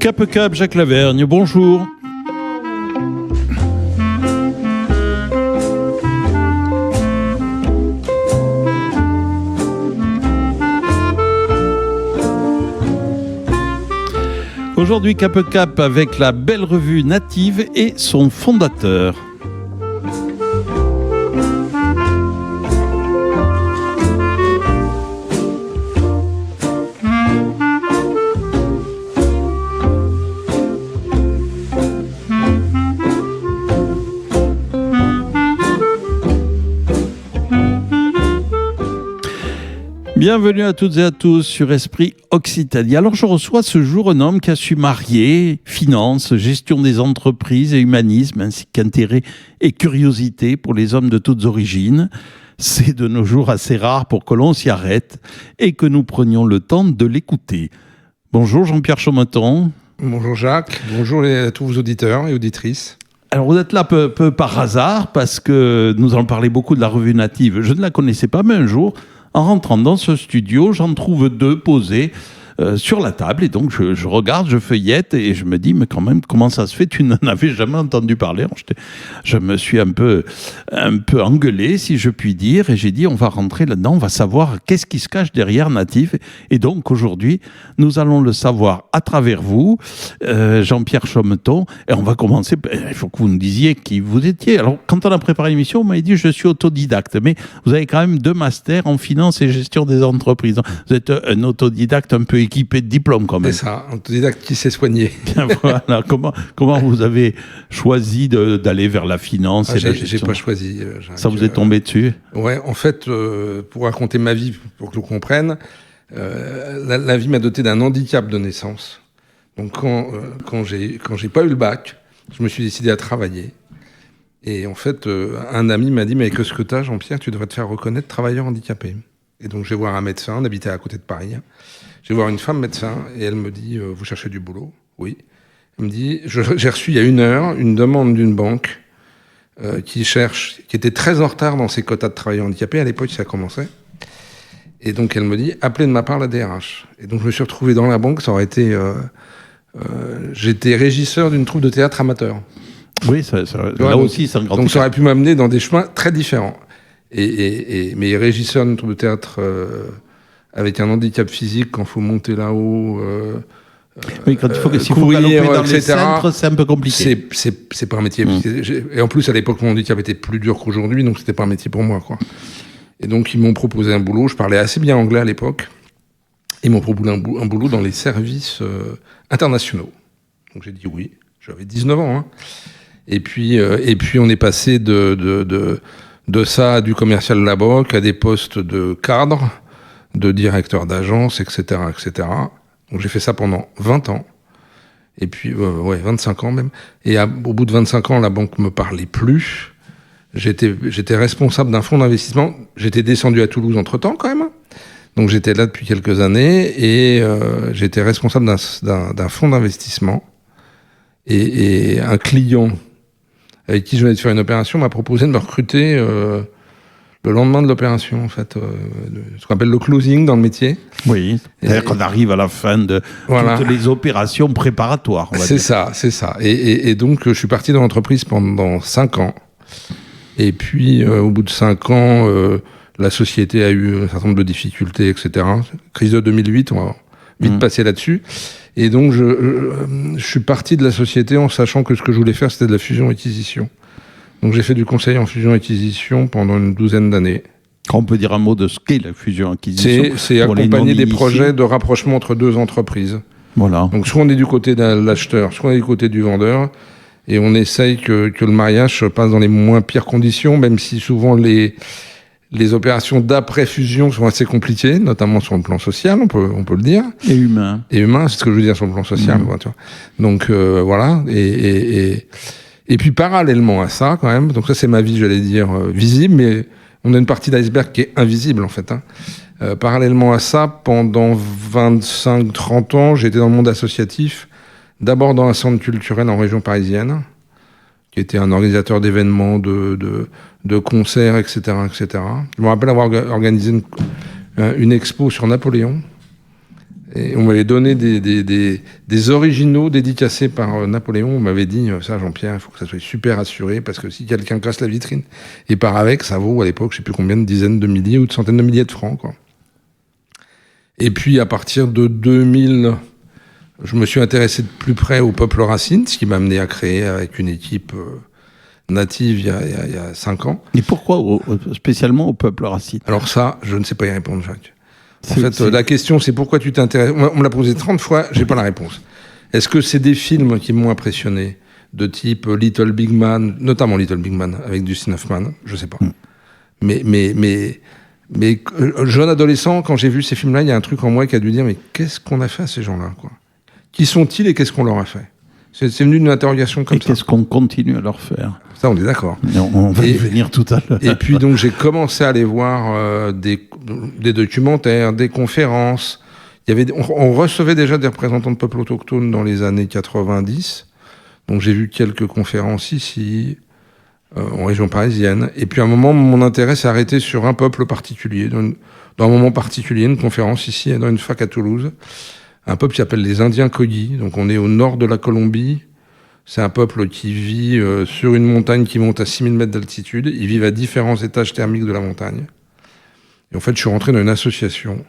Cap Cap, Jacques Lavergne, bonjour. Aujourd'hui, Cap Cap avec la belle revue Native et son fondateur. Bienvenue à toutes et à tous sur Esprit Occitanie. Alors je reçois ce jour un homme qui a su marier finances, gestion des entreprises et humanisme, ainsi qu'intérêt et curiosité pour les hommes de toutes origines. C'est de nos jours assez rare pour que l'on s'y arrête et que nous prenions le temps de l'écouter. Bonjour Jean-Pierre Chaumeton. Bonjour Jacques, bonjour à tous vos auditeurs et auditrices. Alors vous êtes là peu par hasard parce que nous allons parler beaucoup de la revue Native. Je ne la connaissais pas, mais un jour, en rentrant dans ce studio, j'en trouve deux posés sur la table. Et donc, je regarde, je feuillette et je me dis, mais quand même, comment ça se fait? Tu n'en avais jamais entendu parler. Alors, je me suis un peu engueulé, si je puis dire. Et j'ai dit, on va rentrer là-dedans, on va savoir qu'est-ce qui se cache derrière Native. Et donc, aujourd'hui, nous allons le savoir à travers vous, Jean-Pierre Chaumeton. Et on va commencer, il faut que vous nous disiez qui vous étiez. Alors, quand on a préparé l'émission, on m'a dit, je suis autodidacte. Mais vous avez quand même 2 masters en finance et gestion des entreprises. Vous êtes un autodidacte un peu équipé de diplômes quand même. C'est ça, un autodidacte qui s'est soigné. Bien, voilà. Comment vous avez choisi d'aller vers la finance et la gestion? J'ai pas choisi. Ça vous est tombé dessus? Ouais, en fait, pour raconter ma vie, pour que vous compreniez, la vie m'a doté d'un handicap de naissance. Donc quand j'ai pas eu le bac, je me suis décidé à travailler. Et en fait, un ami m'a dit, mais avec ce que t'as, Jean-Pierre, tu devrais te faire reconnaître travailleur handicapé. Et donc je vais voir un médecin, on habitait à côté de Paris. Je vais voir une femme médecin et elle me dit, vous cherchez du boulot? Oui. Elle me dit, j'ai reçu il y a 1 heure une demande d'une banque qui était très en retard dans ses quotas de travailleurs handicapés. À l'époque, ça commençait. Et donc elle me dit, appelez de ma part la DRH. Et donc je me suis retrouvé dans la banque, ça aurait été... j'étais régisseur d'une troupe de théâtre amateur. Oui, là aussi, c'est un grand... Donc ça aurait pu m'amener dans des chemins très différents. Mais régisseur d'une troupe de théâtre... avec un handicap physique, quand il faut monter là-haut, oui, quand s'il faut galoper dans les centres, c'est un peu compliqué. C'est pas un métier. Et en plus, à l'époque, mon handicap était plus dur qu'aujourd'hui, donc c'était pas un métier pour moi, quoi. Et donc, ils m'ont proposé un boulot. Je parlais assez bien anglais à l'époque. Ils m'ont proposé un boulot dans les services internationaux. Donc j'ai dit oui. J'avais 19 ans. Hein. Et puis, on est passé de ça à du commercial de la banque, à des postes de cadre, de directeur d'agence, etc., etc. Donc j'ai fait ça pendant 20 ans. Et puis, 25 ans même. Et au bout de 25 ans, la banque me parlait plus. J'étais responsable d'un fonds d'investissement. J'étais descendu à Toulouse entre-temps, quand même. Donc j'étais là depuis quelques années. Et j'étais responsable d'un fonds d'investissement. Et un client avec qui je venais de faire une opération m'a proposé de me recruter... le lendemain de l'opération, en fait, ce qu'on appelle le closing dans le métier. Oui, c'est-à-dire qu'on arrive à la fin de toutes les opérations préparatoires. C'est ça. Et donc, je suis parti dans l'entreprise pendant 5 ans. Et puis, au bout de 5 ans, la société a eu un certain nombre de difficultés, etc. Crise de 2008, on va vite passer là-dessus. Et donc, je suis parti de la société en sachant que ce que je voulais faire, c'était de la fusion-acquisition. Donc j'ai fait du conseil en fusion-acquisition pendant une 12aine d'années. On peut dire un mot de ce qu'est la fusion-acquisition? C'est accompagner des projets de rapprochement entre 2 entreprises. Voilà. Donc soit on est du côté de l'acheteur, soit on est du côté du vendeur, et on essaye que le mariage se passe dans les moins pires conditions, même si souvent les opérations d'après-fusion sont assez compliquées, notamment sur le plan social, on peut le dire. Et humain. Et humain, c'est ce que je veux dire sur le plan social. Tu vois. Donc voilà, et puis parallèlement à ça, quand même, donc ça c'est ma vie, j'allais dire, visible, mais on a une partie d'iceberg qui est invisible, en fait. Parallèlement à ça, pendant 25-30 ans, j'étais dans le monde associatif, d'abord dans un centre culturel en région parisienne, qui était un organisateur d'événements, de concerts, etc., etc. Je me rappelle avoir organisé une expo sur Napoléon, Et on m'avait donné des originaux dédicacés par Napoléon. On m'avait dit, ça, Jean-Pierre, il faut que ça soit super assuré, parce que si quelqu'un casse la vitrine et part avec, ça vaut, à l'époque, je sais plus combien de dizaines de milliers ou de centaines de milliers de francs, quoi. Et puis, à partir de 2000, je me suis intéressé de plus près au peuple racine, ce qui m'a amené à créer avec une équipe native il y a 5 ans. Et pourquoi spécialement au peuple racine? Alors ça, je ne sais pas y répondre, Jacques. En fait, la question, c'est pourquoi tu t'intéresses... On me l'a posé 30 fois, j'ai pas la réponse. Est-ce que c'est des films qui m'ont impressionné, de type Little Big Man, notamment Little Big Man, avec Dustin Hoffman? Je sais pas. Mais jeune adolescent, quand j'ai vu ces films-là, il y a un truc en moi qui a dû dire, mais qu'est-ce qu'on a fait à ces gens-là, quoi? Qui sont-ils et qu'est-ce qu'on leur a fait? C'est venu d'une interrogation comme ça. Et qu'est-ce qu'on continue à leur faire? Ça, on est d'accord. On va y venir tout à l'heure. Et puis, donc, j'ai commencé à aller voir des documentaires, des conférences. On recevait déjà des représentants de peuples autochtones dans les années 90. Donc, j'ai vu quelques conférences ici, en région parisienne. Et puis, à un moment, mon intérêt s'est arrêté sur un peuple particulier. Dans un moment particulier, une conférence ici, dans une fac à Toulouse. Un peuple qui s'appelle les Indiens Kogi. Donc, on est au nord de la Colombie. C'est un peuple qui vit sur une montagne qui monte à 6000 mètres d'altitude. Ils vivent à différents étages thermiques de la montagne. Et en fait, je suis rentré dans une association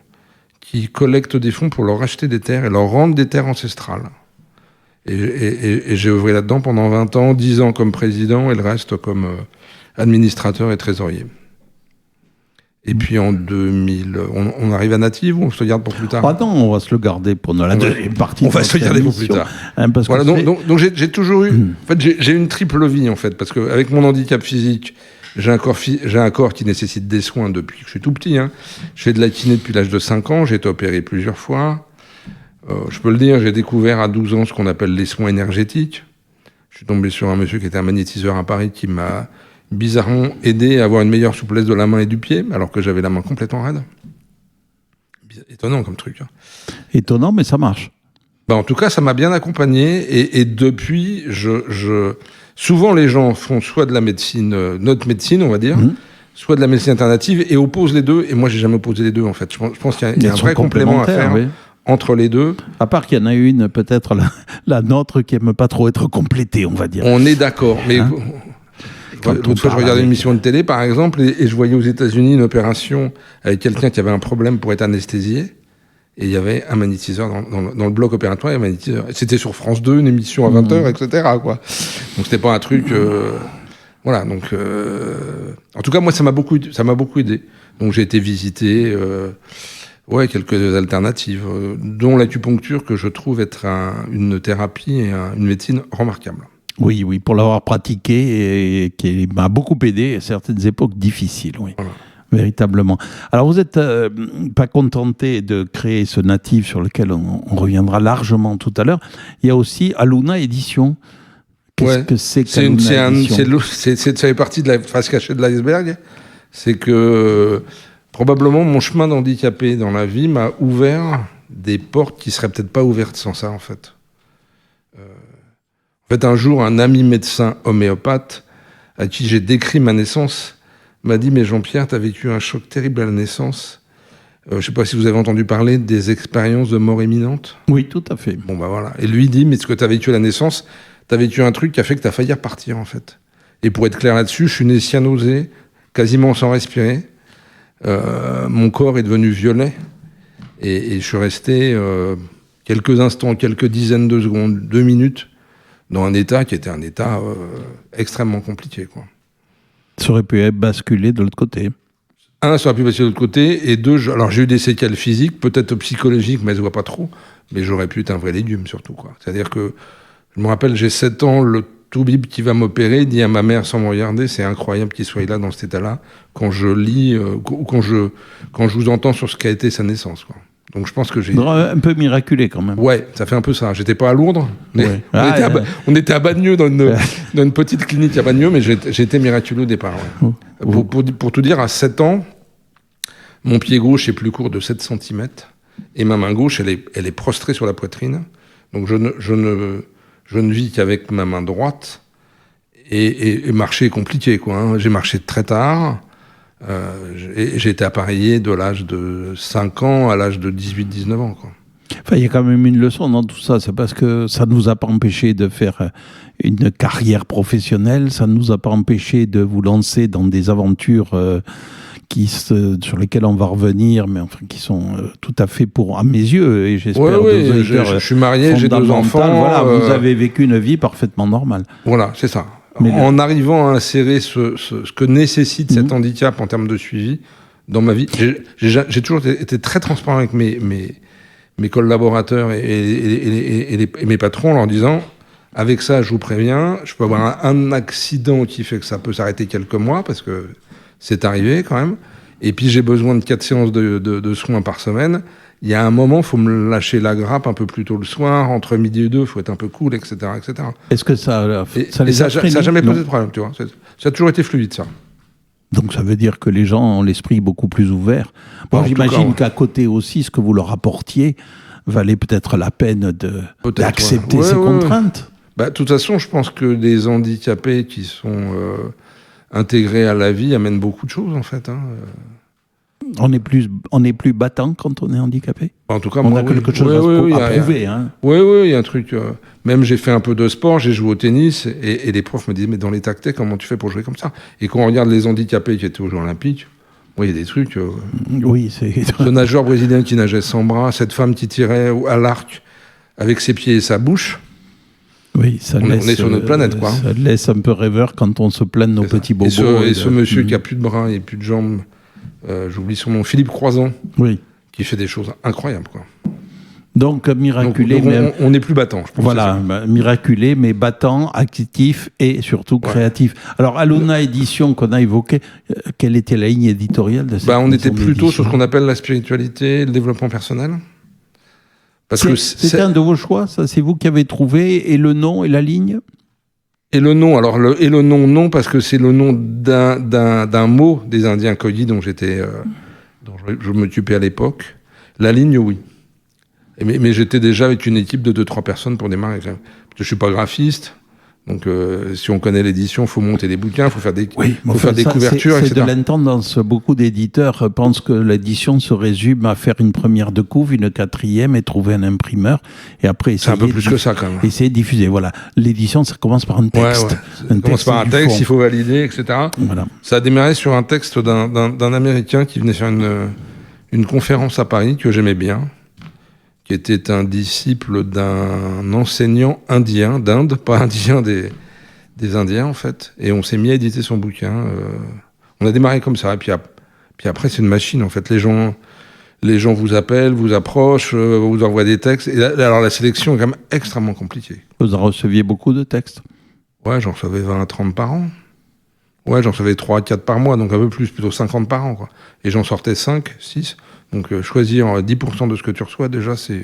qui collecte des fonds pour leur acheter des terres et leur rendre des terres ancestrales. Et j'ai œuvré là-dedans pendant 20 ans, 10 ans comme président et le reste comme administrateur et trésorier. Et puis en 2000, on arrive à Native ou on se le garde pour plus tard? Ah non, on va se le garder pour la deuxième partie. On va se le garder pour plus tard. Parce voilà, donc j'ai toujours eu... En fait, j'ai une triple vie, en fait, parce qu'avec mon handicap physique, j'ai un corps qui nécessite des soins depuis que je suis tout petit. Hein. Je fais de la kiné depuis l'âge de 5 ans, j'ai été opéré plusieurs fois. Je peux le dire, j'ai découvert à 12 ans ce qu'on appelle les soins énergétiques. Je suis tombé sur un monsieur qui était un magnétiseur à Paris qui m'a bizarrement aidé à avoir une meilleure souplesse de la main et du pied, alors que j'avais la main complètement raide. Étonnant comme truc. Hein. Étonnant, mais ça marche. En tout cas, ça m'a bien accompagné. Et depuis, souvent les gens font soit de la médecine, notre médecine, on va dire, soit de la médecine alternative, et opposent les deux. Et moi, j'ai jamais opposé les deux, en fait. Je pense qu'il y a un vrai complément à faire entre les deux. À part qu'il y en a une, peut-être la nôtre, qui aime pas trop être complétée, on va dire. On est d'accord, mais... L'autre fois, je regardais une émission de télé, par exemple, et je voyais aux États-Unis une opération avec quelqu'un qui avait un problème pour être anesthésié. Et il y avait un magnétiseur dans le bloc opératoire, et un magnétiseur. C'était sur France 2, une émission à 20h, etc., quoi. Donc, c'était pas un truc... voilà, donc... En tout cas, moi, ça m'a beaucoup aidé. Donc, j'ai été visiter... quelques alternatives, dont l'acupuncture, que je trouve être une thérapie et une médecine remarquable. Oui, pour l'avoir pratiqué et qui m'a beaucoup aidé à certaines époques difficiles, oui. Voilà. Véritablement. Alors, vous n'êtes pas contenté de créer ce natif sur lequel on reviendra largement tout à l'heure. Il y a aussi Aluna Édition. Qu'est-ce que c'est qu'Aluna Édition? Ça fait partie de la face cachée de l'iceberg. C'est que probablement mon chemin d'handicapé dans la vie m'a ouvert des portes qui ne seraient peut-être pas ouvertes sans ça, en fait. En fait, un jour, un ami médecin homéopathe à qui j'ai décrit ma naissance m'a dit « Mais Jean-Pierre, tu as vécu un choc terrible à la naissance. Je ne sais pas si vous avez entendu parler des expériences de mort imminente. » Oui, tout à fait. Bon, voilà. Et lui dit « Mais ce que tu as vécu à la naissance, tu as vécu un truc qui a fait que tu as failli repartir, en fait. » Et pour être clair là-dessus, je suis né cyanosé, quasiment sans respirer. Mon corps est devenu violet. Et je suis resté quelques instants, quelques dizaines de secondes, 2 minutes, dans un état qui était un état extrêmement compliqué, quoi. Ça aurait pu basculer de l'autre côté. Un, ça aurait pu basculer de l'autre côté, et deux, alors j'ai eu des séquelles physiques, peut-être psychologiques, mais elles se voient pas trop, mais j'aurais pu être un vrai légume, surtout, quoi. C'est-à-dire que, je me rappelle, j'ai 7 ans, le toubib qui va m'opérer dit à ma mère sans me regarder, c'est incroyable qu'il soit là, dans cet état-là, quand je lis, ou quand je vous entends sur ce qu'a été sa naissance, quoi. Donc je pense que j'ai... Un peu miraculé quand même. Ouais, ça fait un peu ça. J'étais pas à Lourdes. Mais on était à Bagneux, dans une petite clinique à Bagneux, mais j'ai été miraculeux au départ. Ouais. Pour tout dire, à 7 ans, mon pied gauche est plus court de 7 cm et ma main gauche, elle est prostrée sur la poitrine. Donc je ne vis qu'avec ma main droite et marcher est compliqué, quoi, hein. J'ai marché très tard. J'ai été appareillé de l'âge de 5 ans à l'âge de 18-19 ans, quoi. Enfin, il y a quand même une leçon dans tout ça. C'est parce que ça ne nous a pas empêché de faire une carrière professionnelle, ça ne nous a pas empêché de vous lancer dans des aventures sur lesquelles on va revenir, mais enfin qui sont tout à fait à mes yeux, et j'espère je suis marié, j'ai 2 enfants. Voilà, vous avez vécu une vie parfaitement normale. Voilà, c'est ça. En arrivant à insérer ce que nécessite cet handicap en termes de suivi dans ma vie, j'ai toujours été très transparent avec mes collaborateurs et mes patrons en leur disant, avec ça, je vous préviens, je peux avoir un accident qui fait que ça peut s'arrêter quelques mois, parce que c'est arrivé quand même, et puis j'ai besoin de 4 séances de soins par semaine. Il y a un moment, il faut me lâcher la grappe un peu plus tôt le soir, entre midi et 2, il faut être un peu cool, etc. etc. Est-ce que ça n'a jamais posé de problème, tu vois. Ça a toujours été fluide, ça. Donc ça veut dire que les gens ont l'esprit beaucoup plus ouvert. Moi, j'imagine qu'à côté aussi, ce que vous leur apportiez valait peut-être la peine d'accepter ces contraintes. De toute façon, je pense que des handicapés qui sont intégrés à la vie amènent beaucoup de choses, en fait. On est plus battant quand on est handicapé. En tout cas, on a quelque chose à prouver. Oui, il y a un truc. Même j'ai fait un peu de sport, j'ai joué au tennis, et les profs me disaient, mais dans les tactés, comment tu fais pour jouer comme ça? Et quand on regarde les handicapés qui étaient aux Jeux Olympiques, il y a des trucs. Oui, c'est. Ce nageur brésilien qui nageait sans bras, cette femme qui tirait à l'arc avec ses pieds et sa bouche. Oui, on est sur notre planète, quoi. Ça laisse un peu rêveur quand on se plaint de nos petits bobos. Et ce monsieur qui a plus de bras et plus de jambes, j'oublie son nom, Philippe Croizon, qui fait des choses incroyables, quoi. Donc miraculé, donc on n'est plus battant, je pense. Voilà, miraculé, mais battant, actif et surtout créatif. Alors à Luna Édition qu'on a évoqué, quelle était la ligne éditoriale de cette on était plutôt sur ce qu'on appelle la spiritualité, le développement personnel. C'était un de vos choix, ça, c'est vous qui avez trouvé, et le nom et la ligne? Et le nom, alors le nom, non, parce que c'est le nom d'un mot des Indiens Kogi dont je m'occupais à l'époque. La ligne, oui. Mais j'étais déjà avec une équipe de 2-3 personnes pour démarrer. Je suis pas graphiste, donc si on connaît l'édition, il faut monter des bouquins, il faut faire des couvertures, etc. C'est de l'intendance. Beaucoup d'éditeurs pensent que l'édition se résume à faire une première de couve, une 4e, et trouver un imprimeur, et après c'est un peu plus que ça, quand même. Essayer de diffuser. Voilà. L'édition, ça commence par un texte. Ça commence par un texte, il faut valider, etc. Voilà. Ça a démarré sur un texte d'un Américain qui venait faire une conférence à Paris, que j'aimais bien, qui était un disciple d'un enseignant indien, d'Inde, pas indien, des Indiens, en fait. Et on s'est mis à éditer son bouquin. On a démarré comme ça. Et puis après, c'est une machine, en fait. Les gens vous appellent, vous approchent, vous envoient des textes. Et alors, la sélection est quand même extrêmement compliquée. Vous en receviez beaucoup de textes? Ouais, j'en recevais 20 à 30 par an. Ouais, j'en recevais 3 à 4 par mois, donc un peu plus, plutôt 50 par an, quoi. Et j'en sortais 5, 6. Donc choisir 10% de ce que tu reçois, déjà, c'est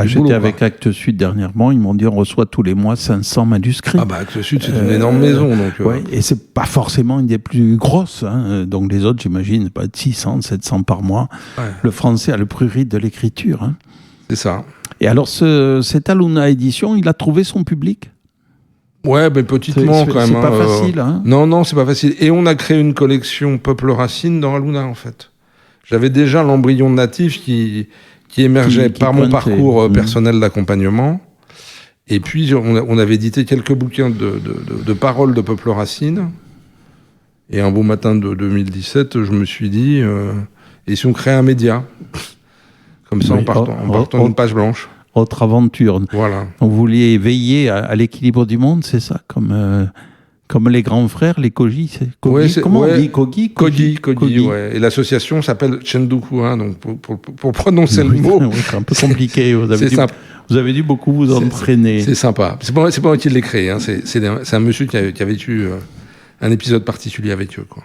j'étais avec Actes Sud dernièrement, ils m'ont dit on reçoit tous les mois 500 manuscrits. Ah bah Actes Sud, c'est une énorme maison. Donc, et c'est pas forcément une des plus grosses. Donc les autres, j'imagine, pas de 600, 700 par mois. Ouais. Le français a le prurit de l'écriture. C'est ça. Et alors, cet Aluna Édition, il a trouvé son public? Ouais, mais petitement quand même. C'est pas facile. Non, c'est pas facile. Et on a créé une collection Peuple Racine dans Aluna, en fait. J'avais déjà l'embryon de natif qui émergeait par mon parcours personnel d'accompagnement. Et puis, on avait édité quelques bouquins de paroles de Peuple Racine. Et un beau matin de 2017, je me suis dit, et si on créait un média? Comme ça, en partant d'une page blanche. Autre aventure. Voilà. On voulait veiller à l'équilibre du monde, c'est ça? Comme les grands frères, les Kogi, comment on dit Kogi, ouais. Et l'association s'appelle Chenduku, donc pour prononcer le mot. C'est un peu compliqué. Vous avez dû beaucoup vous entraîner. C'est sympa. C'est pas moi qui l'ai créé. C'est un monsieur qui a vécu un épisode particulier avec eux, quoi.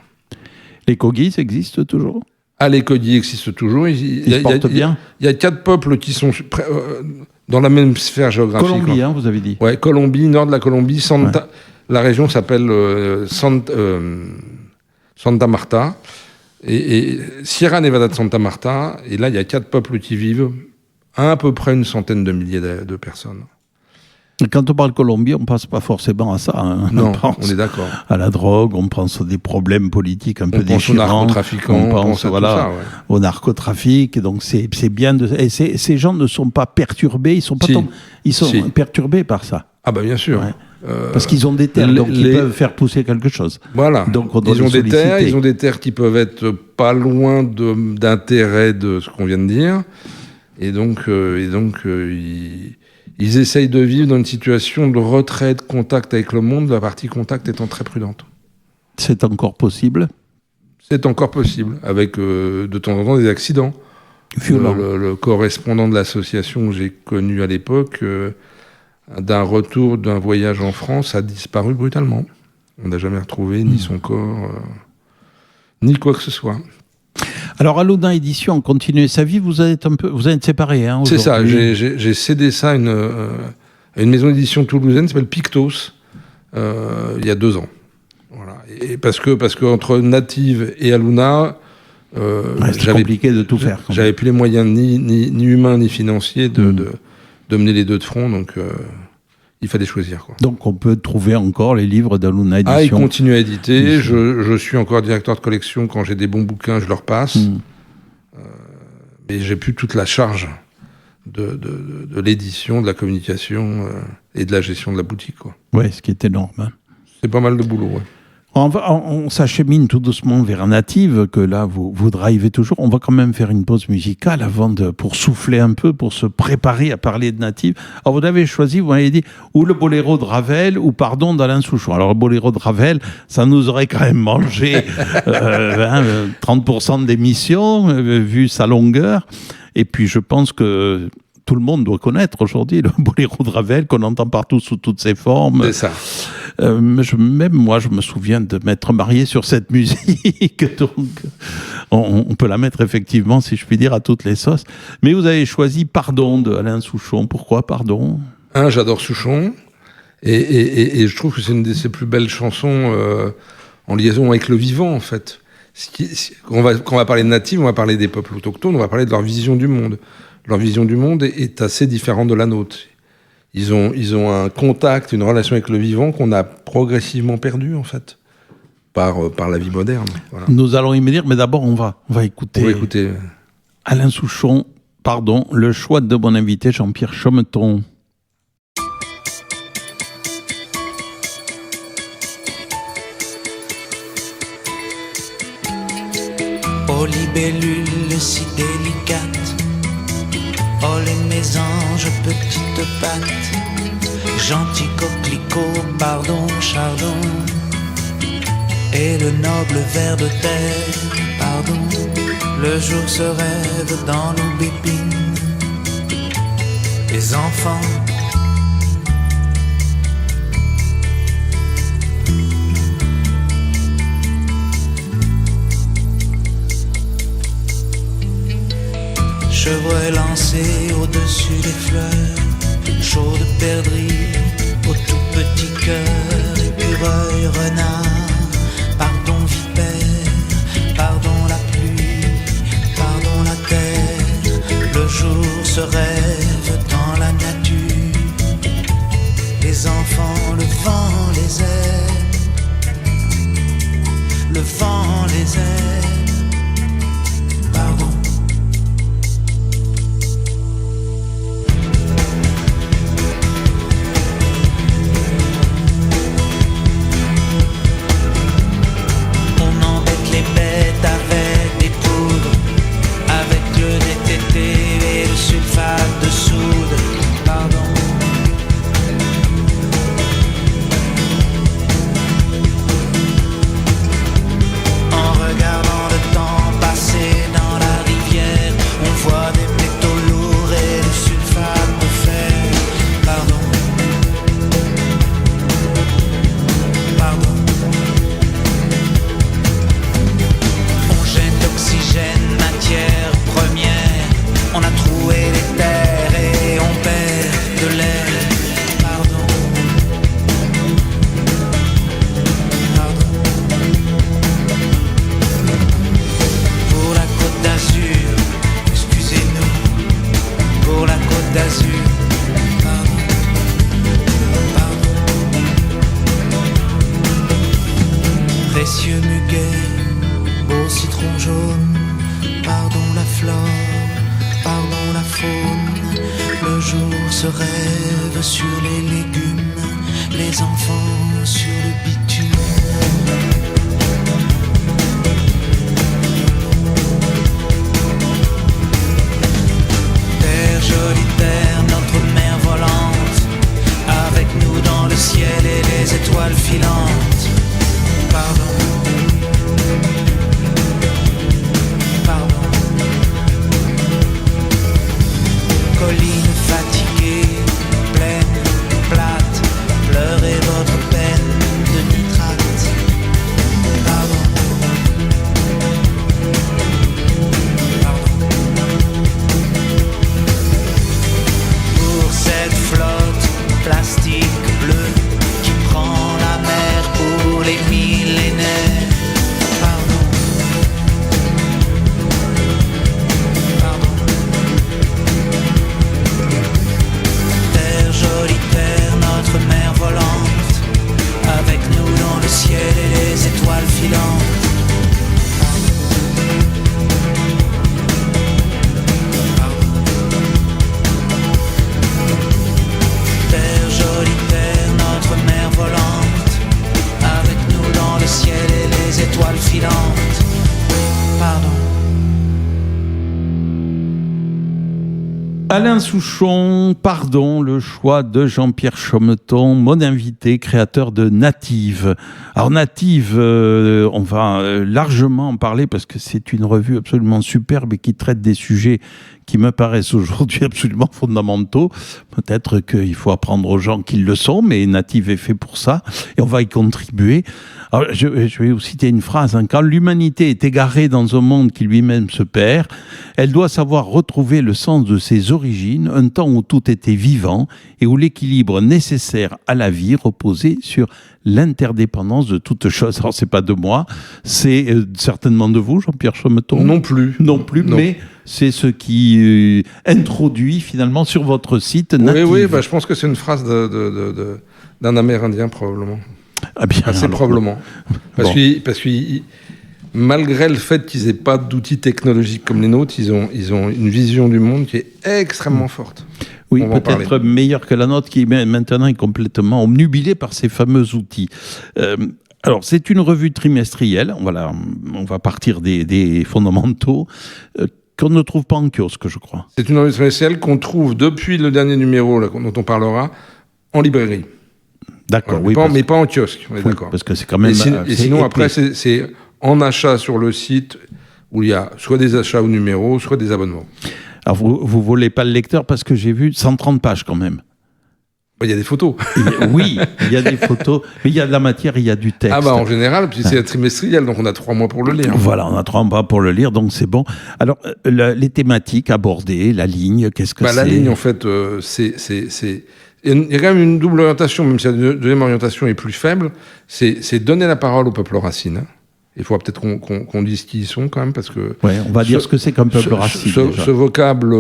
Les Kogi, ça existe toujours? Les Kogi existent toujours. Ils se portent bien. Il y a 4 peuples qui sont dans la même sphère géographique. Colombie, vous avez dit. Ouais, Colombie, nord de la Colombie, Santa. Ouais. La région s'appelle Santa Marta, et Sierra Nevada de Santa Marta, et là il y a 4 peuples qui vivent, à peu près une centaine de milliers de personnes. Quand on parle Colombie, on ne pense pas forcément à ça. Hein. Non, pense on est d'accord. à la drogue, on pense à des problèmes politiques un peu On déchirants. pense aux narcotrafiquants, on pense à tout ça, au narcotrafic. Donc c'est bien. Et ces gens ne sont pas perturbés, ils sont perturbés par ça. Ah bah bien sûr. Ouais. Parce qu'ils ont des terres, donc ils peuvent faire pousser quelque chose. Voilà. Donc on doit ils ont des terres qui peuvent être pas loin d'intérêt de ce qu'on vient de dire, et donc ils essayent de vivre dans une situation de retrait, de contact avec le monde, la partie contact étant très prudente. C'est encore possible ? C'est encore possible, avec de temps en temps des accidents. Violents. Le correspondant de l'association que j'ai connu à l'époque, d'un retour d'un voyage en France, a disparu brutalement. On n'a jamais retrouvé ni son corps, ni quoi que ce soit. Alors, Aluna Édition, continuez sa vie, vous êtes séparés, hein, c'est ça, j'ai cédé ça à une maison d'édition toulousaine qui s'appelle Pictos, il y a 2 ans. Voilà. Et parce que entre Native et Aluna, c'est compliqué de tout faire. J'avais plus les moyens ni humains ni financiers de mener les deux de front, donc il fallait choisir, quoi. Donc on peut trouver encore les livres d'Aluna Édition. Ah, ils continuent à éditer. Je suis encore directeur de collection. Quand j'ai des bons bouquins, je leur passe. Mais j'ai plus toute la charge de l'édition, de la communication et de la gestion de la boutique, quoi. Ouais, ce qui est énorme. Hein. C'est pas mal de boulot, ouais. On s'achemine tout doucement vers Native, que là, vous drivez toujours. On va quand même faire une pause musicale pour souffler un peu, pour se préparer à parler de Native. Alors, vous avez choisi, vous m'avez dit, ou le boléro de Ravel, ou Pardon d'Alain Souchon. Alors, le boléro de Ravel, ça nous aurait quand même mangé 30% d'émission, vu sa longueur. Et puis, je pense que tout le monde doit connaître aujourd'hui le boléro de Ravel, qu'on entend partout sous toutes ses formes. C'est ça. Même moi, je me souviens de m'être marié sur cette musique, donc on peut la mettre effectivement, si je puis dire, à toutes les sauces. Mais vous avez choisi Pardon de Alain Souchon. Pourquoi Pardon ? J'adore Souchon, et je trouve que c'est une de ses plus belles chansons en liaison avec le vivant, en fait. Quand on va parler de Native, on va parler des peuples autochtones, on va parler de leur vision du monde. Leur vision du monde est assez différente de la nôtre. Ils ont un contact, une relation avec le vivant qu'on a progressivement perdu, en fait, par la vie moderne. Voilà. Nous allons y venir, mais d'abord, on va écouter Alain Souchon, Pardon, le choix de mon invité Jean-Pierre Chometon. Oh, libellule si délicate, oh les mésanges petites pattes, gentil coquelicot, pardon, chardon, et le noble ver de terre, pardon, le jour se rêve dans l'aubépine, les enfants chevreuil lancé au-dessus des fleurs, chaud de perdrix au tout petit cœur, écureuil, renard, pardon vipère, pardon la pluie, pardon la terre, le jour se rêve dans la nature, les enfants, le vent les aime, le vent les aime, pardon. Sulfate de soude, pardon. En regardant le temps passer dans la rivière, on voit des métaux lourds et le sulfate de fer, pardon. Pardon. On jette l'oxygène, matière première. On a troué les terres et on perd de l'air. Pardon. Pardon. Pour la Côte d'Azur, excusez-nous. Pour la Côte d'Azur, pardon. Pardon la faune, le jour se rêve sur les légumes, les enfants sur le bitume. Terre, jolie terre, notre mer volante, avec nous dans le ciel et les étoiles filantes. Pardon. Colline fatiguée, pleine, plate, pleurez votre peine de nitrate. Pardon. Pardon. Pour cette flotte plastique bleue qui prend la mer pour les millénaires. Pardon. Pardon. Terre, jolie terre, notre mer volante, avec nous dans le ciel et les étoiles filantes. Terre, jolie terre, notre mer volante, avec nous dans le ciel et les étoiles filantes. Pardon. Alain Souchon, pardon, le choix de Jean-Pierre Chometon, mon invité, créateur de Native. Alors Native, on va largement en parler parce que c'est une revue absolument superbe et qui traite des sujets qui me paraissent aujourd'hui absolument fondamentaux. Peut-être qu'il faut apprendre aux gens qu'ils le sont, mais Native est fait pour ça et on va y contribuer. Alors, je vais vous citer une phrase. Quand l'humanité est égarée dans un monde qui lui-même se perd, elle doit savoir retrouver le sens de ses origines, un temps où tout était vivant et où l'équilibre nécessaire à la vie reposait sur l'interdépendance de toutes choses. Alors, c'est pas de moi, c'est certainement de vous, Jean-Pierre Chometon. Non plus. Non plus, non. Mais c'est ce qui introduit finalement sur votre site Native. Oui, je pense que c'est une phrase d'un Amérindien, probablement. Ah bien, assez alors, probablement. Parce que malgré le fait qu'ils n'aient pas d'outils technologiques comme les nôtres, ils ont une vision du monde qui est extrêmement forte. Oui, peut-être meilleure que la nôtre, qui maintenant est complètement omnubilée par ces fameux outils. Alors, c'est une revue trimestrielle. Voilà, on va partir des fondamentaux qu'on ne trouve pas en kiosque, je crois. C'est une revue trimestrielle qu'on trouve depuis le dernier numéro là, dont on parlera en librairie. D'accord, oui. Mais pas en kiosque, on est d'accord. Parce que c'est quand même... Et sinon, après, c'est en achat sur le site où il y a soit des achats au numéro, soit des abonnements. Alors, vous volez pas le lecteur parce que j'ai vu 130 pages quand même. Il y a des photos. Oui, il y a des photos, mais il y a de la matière, il y a du texte. Ah bah en général, puis c'est trimestriel, donc on a 3 mois pour le lire. Voilà, on a 3 mois pour le lire, donc c'est bon. Alors, les thématiques abordées, la ligne, qu'est-ce que c'est ? La ligne, en fait, c'est... Il y a quand même une double orientation, même si la deuxième orientation est plus faible, c'est donner la parole au peuple racine. Il faut peut-être qu'on dise qui ils sont quand même, parce que... Oui, on va dire ce que c'est qu'un peuple racine. Ce vocable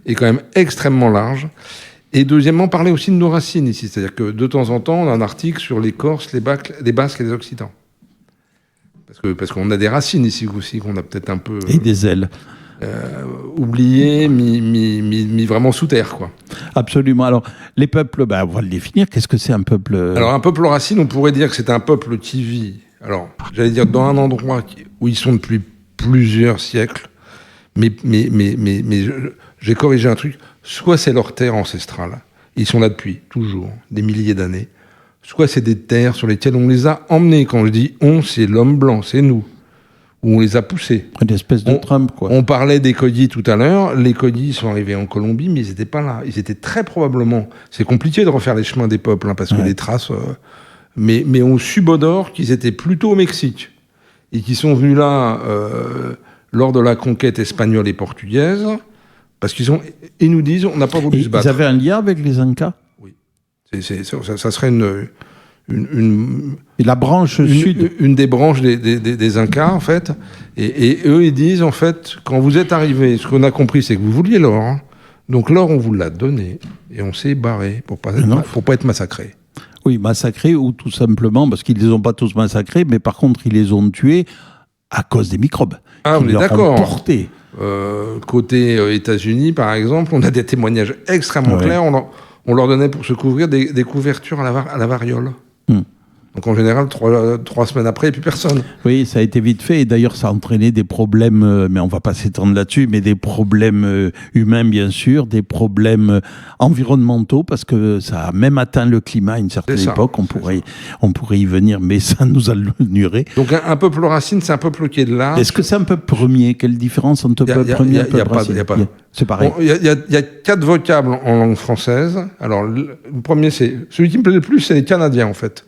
est quand même extrêmement large. Et deuxièmement, parler aussi de nos racines ici. C'est-à-dire que de temps en temps, on a un article sur les Corses, les Basques et les Occitans. Parce qu'on a des racines ici aussi, qu'on a peut-être un peu... Et des ailes. Oublié, mis vraiment sous terre, quoi. Absolument. Alors, les peuples, on va le définir. Qu'est-ce que c'est un peuple ? Alors, un peuple racine, on pourrait dire que c'est un peuple qui vit, alors, j'allais dire, dans un endroit où ils sont depuis plusieurs siècles, mais j'ai corrigé un truc, soit c'est leur terre ancestrale, ils sont là depuis toujours, des milliers d'années, soit c'est des terres sur lesquelles on les a emmenés. Quand je dis on, c'est l'homme blanc, c'est nous. Où on les a poussés. Une espèce de Trump, quoi. On parlait des Kodis tout à l'heure. Les Kodis sont arrivés en Colombie, mais ils n'étaient pas là. Ils étaient très probablement... C'est compliqué de refaire les chemins des peuples, parce que les traces... Mais on subodore qu'ils étaient plutôt au Mexique. Et qu'ils sont venus là lors de la conquête espagnole et portugaise, parce qu'ils ont... Ils nous disent, on n'a pas voulu se battre. Ils avaient un lien avec les Incas ? Oui. Ça serait et la branche sud. Une des branches des Incas, en fait. Et eux, ils disent, en fait, quand vous êtes arrivés, ce qu'on a compris, c'est que vous vouliez l'or. Hein. Donc l'or, on vous l'a donné. Et on s'est barré pour pas être massacré. Oui, massacrés, ou tout simplement, parce qu'ils ne les ont pas tous massacrés, mais par contre, ils les ont tués à cause des microbes. Ah, on est d'accord. Portés. côté États-Unis, par exemple, on a des témoignages extrêmement clairs. On leur donnait pour se couvrir des couvertures à la variole. Donc en général, 3 semaines après, il n'y a plus personne. Oui, ça a été vite fait. Et d'ailleurs, ça a entraîné des problèmes, mais on ne va pas s'étendre là-dessus, mais des problèmes humains, bien sûr, des problèmes environnementaux, parce que ça a même atteint le climat à une certaine époque. On pourrait y venir, mais ça nous a l'ignoré. Donc un peuple racine, c'est un peuple qui est de là. Est-ce que c'est un peuple premier? Quelle différence entre peuple premier et peuple racine? Il n'y a pas. C'est pareil. Il y a 4 vocables en langue française. Alors, le premier, celui qui me plaît le plus, c'est les Canadiens, en fait,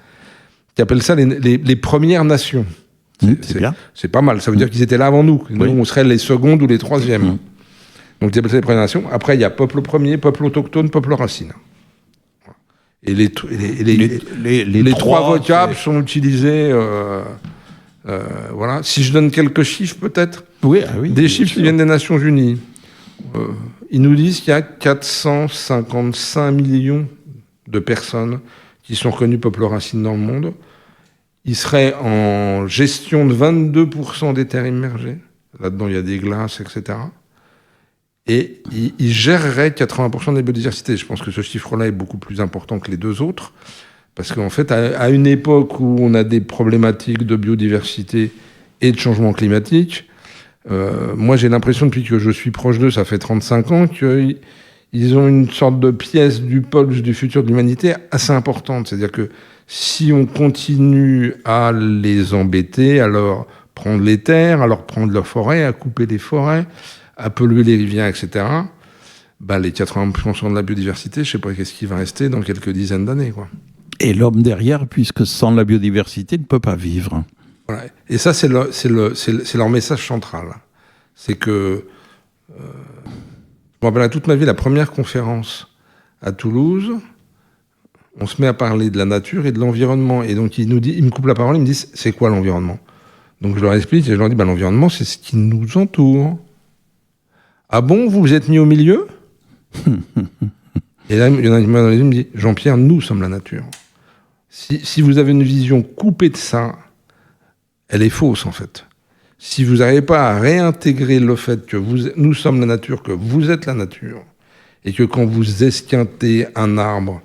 qui appellent ça les Premières Nations. C'est bien. C'est pas mal. Ça veut dire qu'ils étaient là avant nous. Nous, on serait les secondes ou les troisièmes. Donc, ils appellent ça les Premières Nations. Après, il y a peuple premier, peuple autochtone, peuple racine. Et les 3 vocables sont utilisés. Voilà. Si je donne quelques chiffres, peut-être. Des chiffres qui viennent des Nations Unies. Ils nous disent qu'il y a 455 millions de personnes qui sont reconnues peuple racine dans le monde. Ils seraient en gestion de 22% des terres immergées. Là-dedans, il y a des glaces, etc. Et ils géreraient 80% des biodiversités. Je pense que ce chiffre-là est beaucoup plus important que les 2 autres. Parce qu'en fait, à une époque où on a des problématiques de biodiversité et de changement climatique, moi, j'ai l'impression, depuis que je suis proche d'eux, ça fait 35 ans, qu'ils ont une sorte de pièce du pulse du futur de l'humanité assez importante. C'est-à-dire que si on continue à les embêter, à leur prendre les terres, à leur prendre leurs forêts, à couper les forêts, à polluer les rivières, etc., les 80% de la biodiversité, je ne sais pas qu'est-ce qui va rester dans quelques dizaines d'années, quoi. Et l'homme derrière, puisque sans la biodiversité, ne peut pas vivre. Voilà. Et ça, c'est leur message central. C'est que, je me rappelle toute ma vie, la première conférence à Toulouse, on se met à parler de la nature et de l'environnement. Et donc, il me coupe la parole, il me dit, c'est quoi l'environnement? Donc, je leur explique et je leur dis, l'environnement, c'est ce qui nous entoure. Ah bon, vous êtes mis au milieu? Et là, il y en a un dans les yeux, il me dit, Jean-Pierre, nous sommes la nature. Si vous avez une vision coupée de ça, elle est fausse, en fait. Si vous n'arrivez pas à réintégrer le fait que nous sommes la nature, que vous êtes la nature, et que quand vous esquintez un arbre,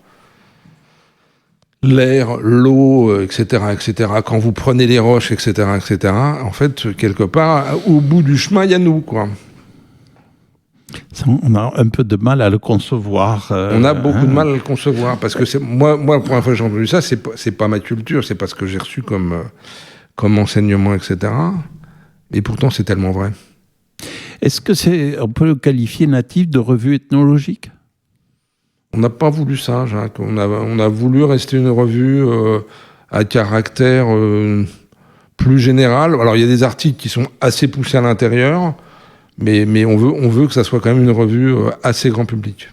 l'air, l'eau, etc., quand vous prenez les roches, etc., en fait, quelque part, au bout du chemin, il y a nous, quoi. Ça, on a un peu de mal à le concevoir. On a beaucoup de mal à le concevoir, parce que moi, la première fois que j'ai entendu ça, c'est pas ma culture, c'est pas ce que j'ai reçu comme enseignement, etc. Et pourtant, c'est tellement vrai. Est-ce que on peut le qualifier natif de revue ethnologique? On n'a pas voulu ça, Jacques. On a voulu rester une revue à caractère plus général. Alors, il y a des articles qui sont assez poussés à l'intérieur, mais on veut que ça soit quand même une revue assez grand public.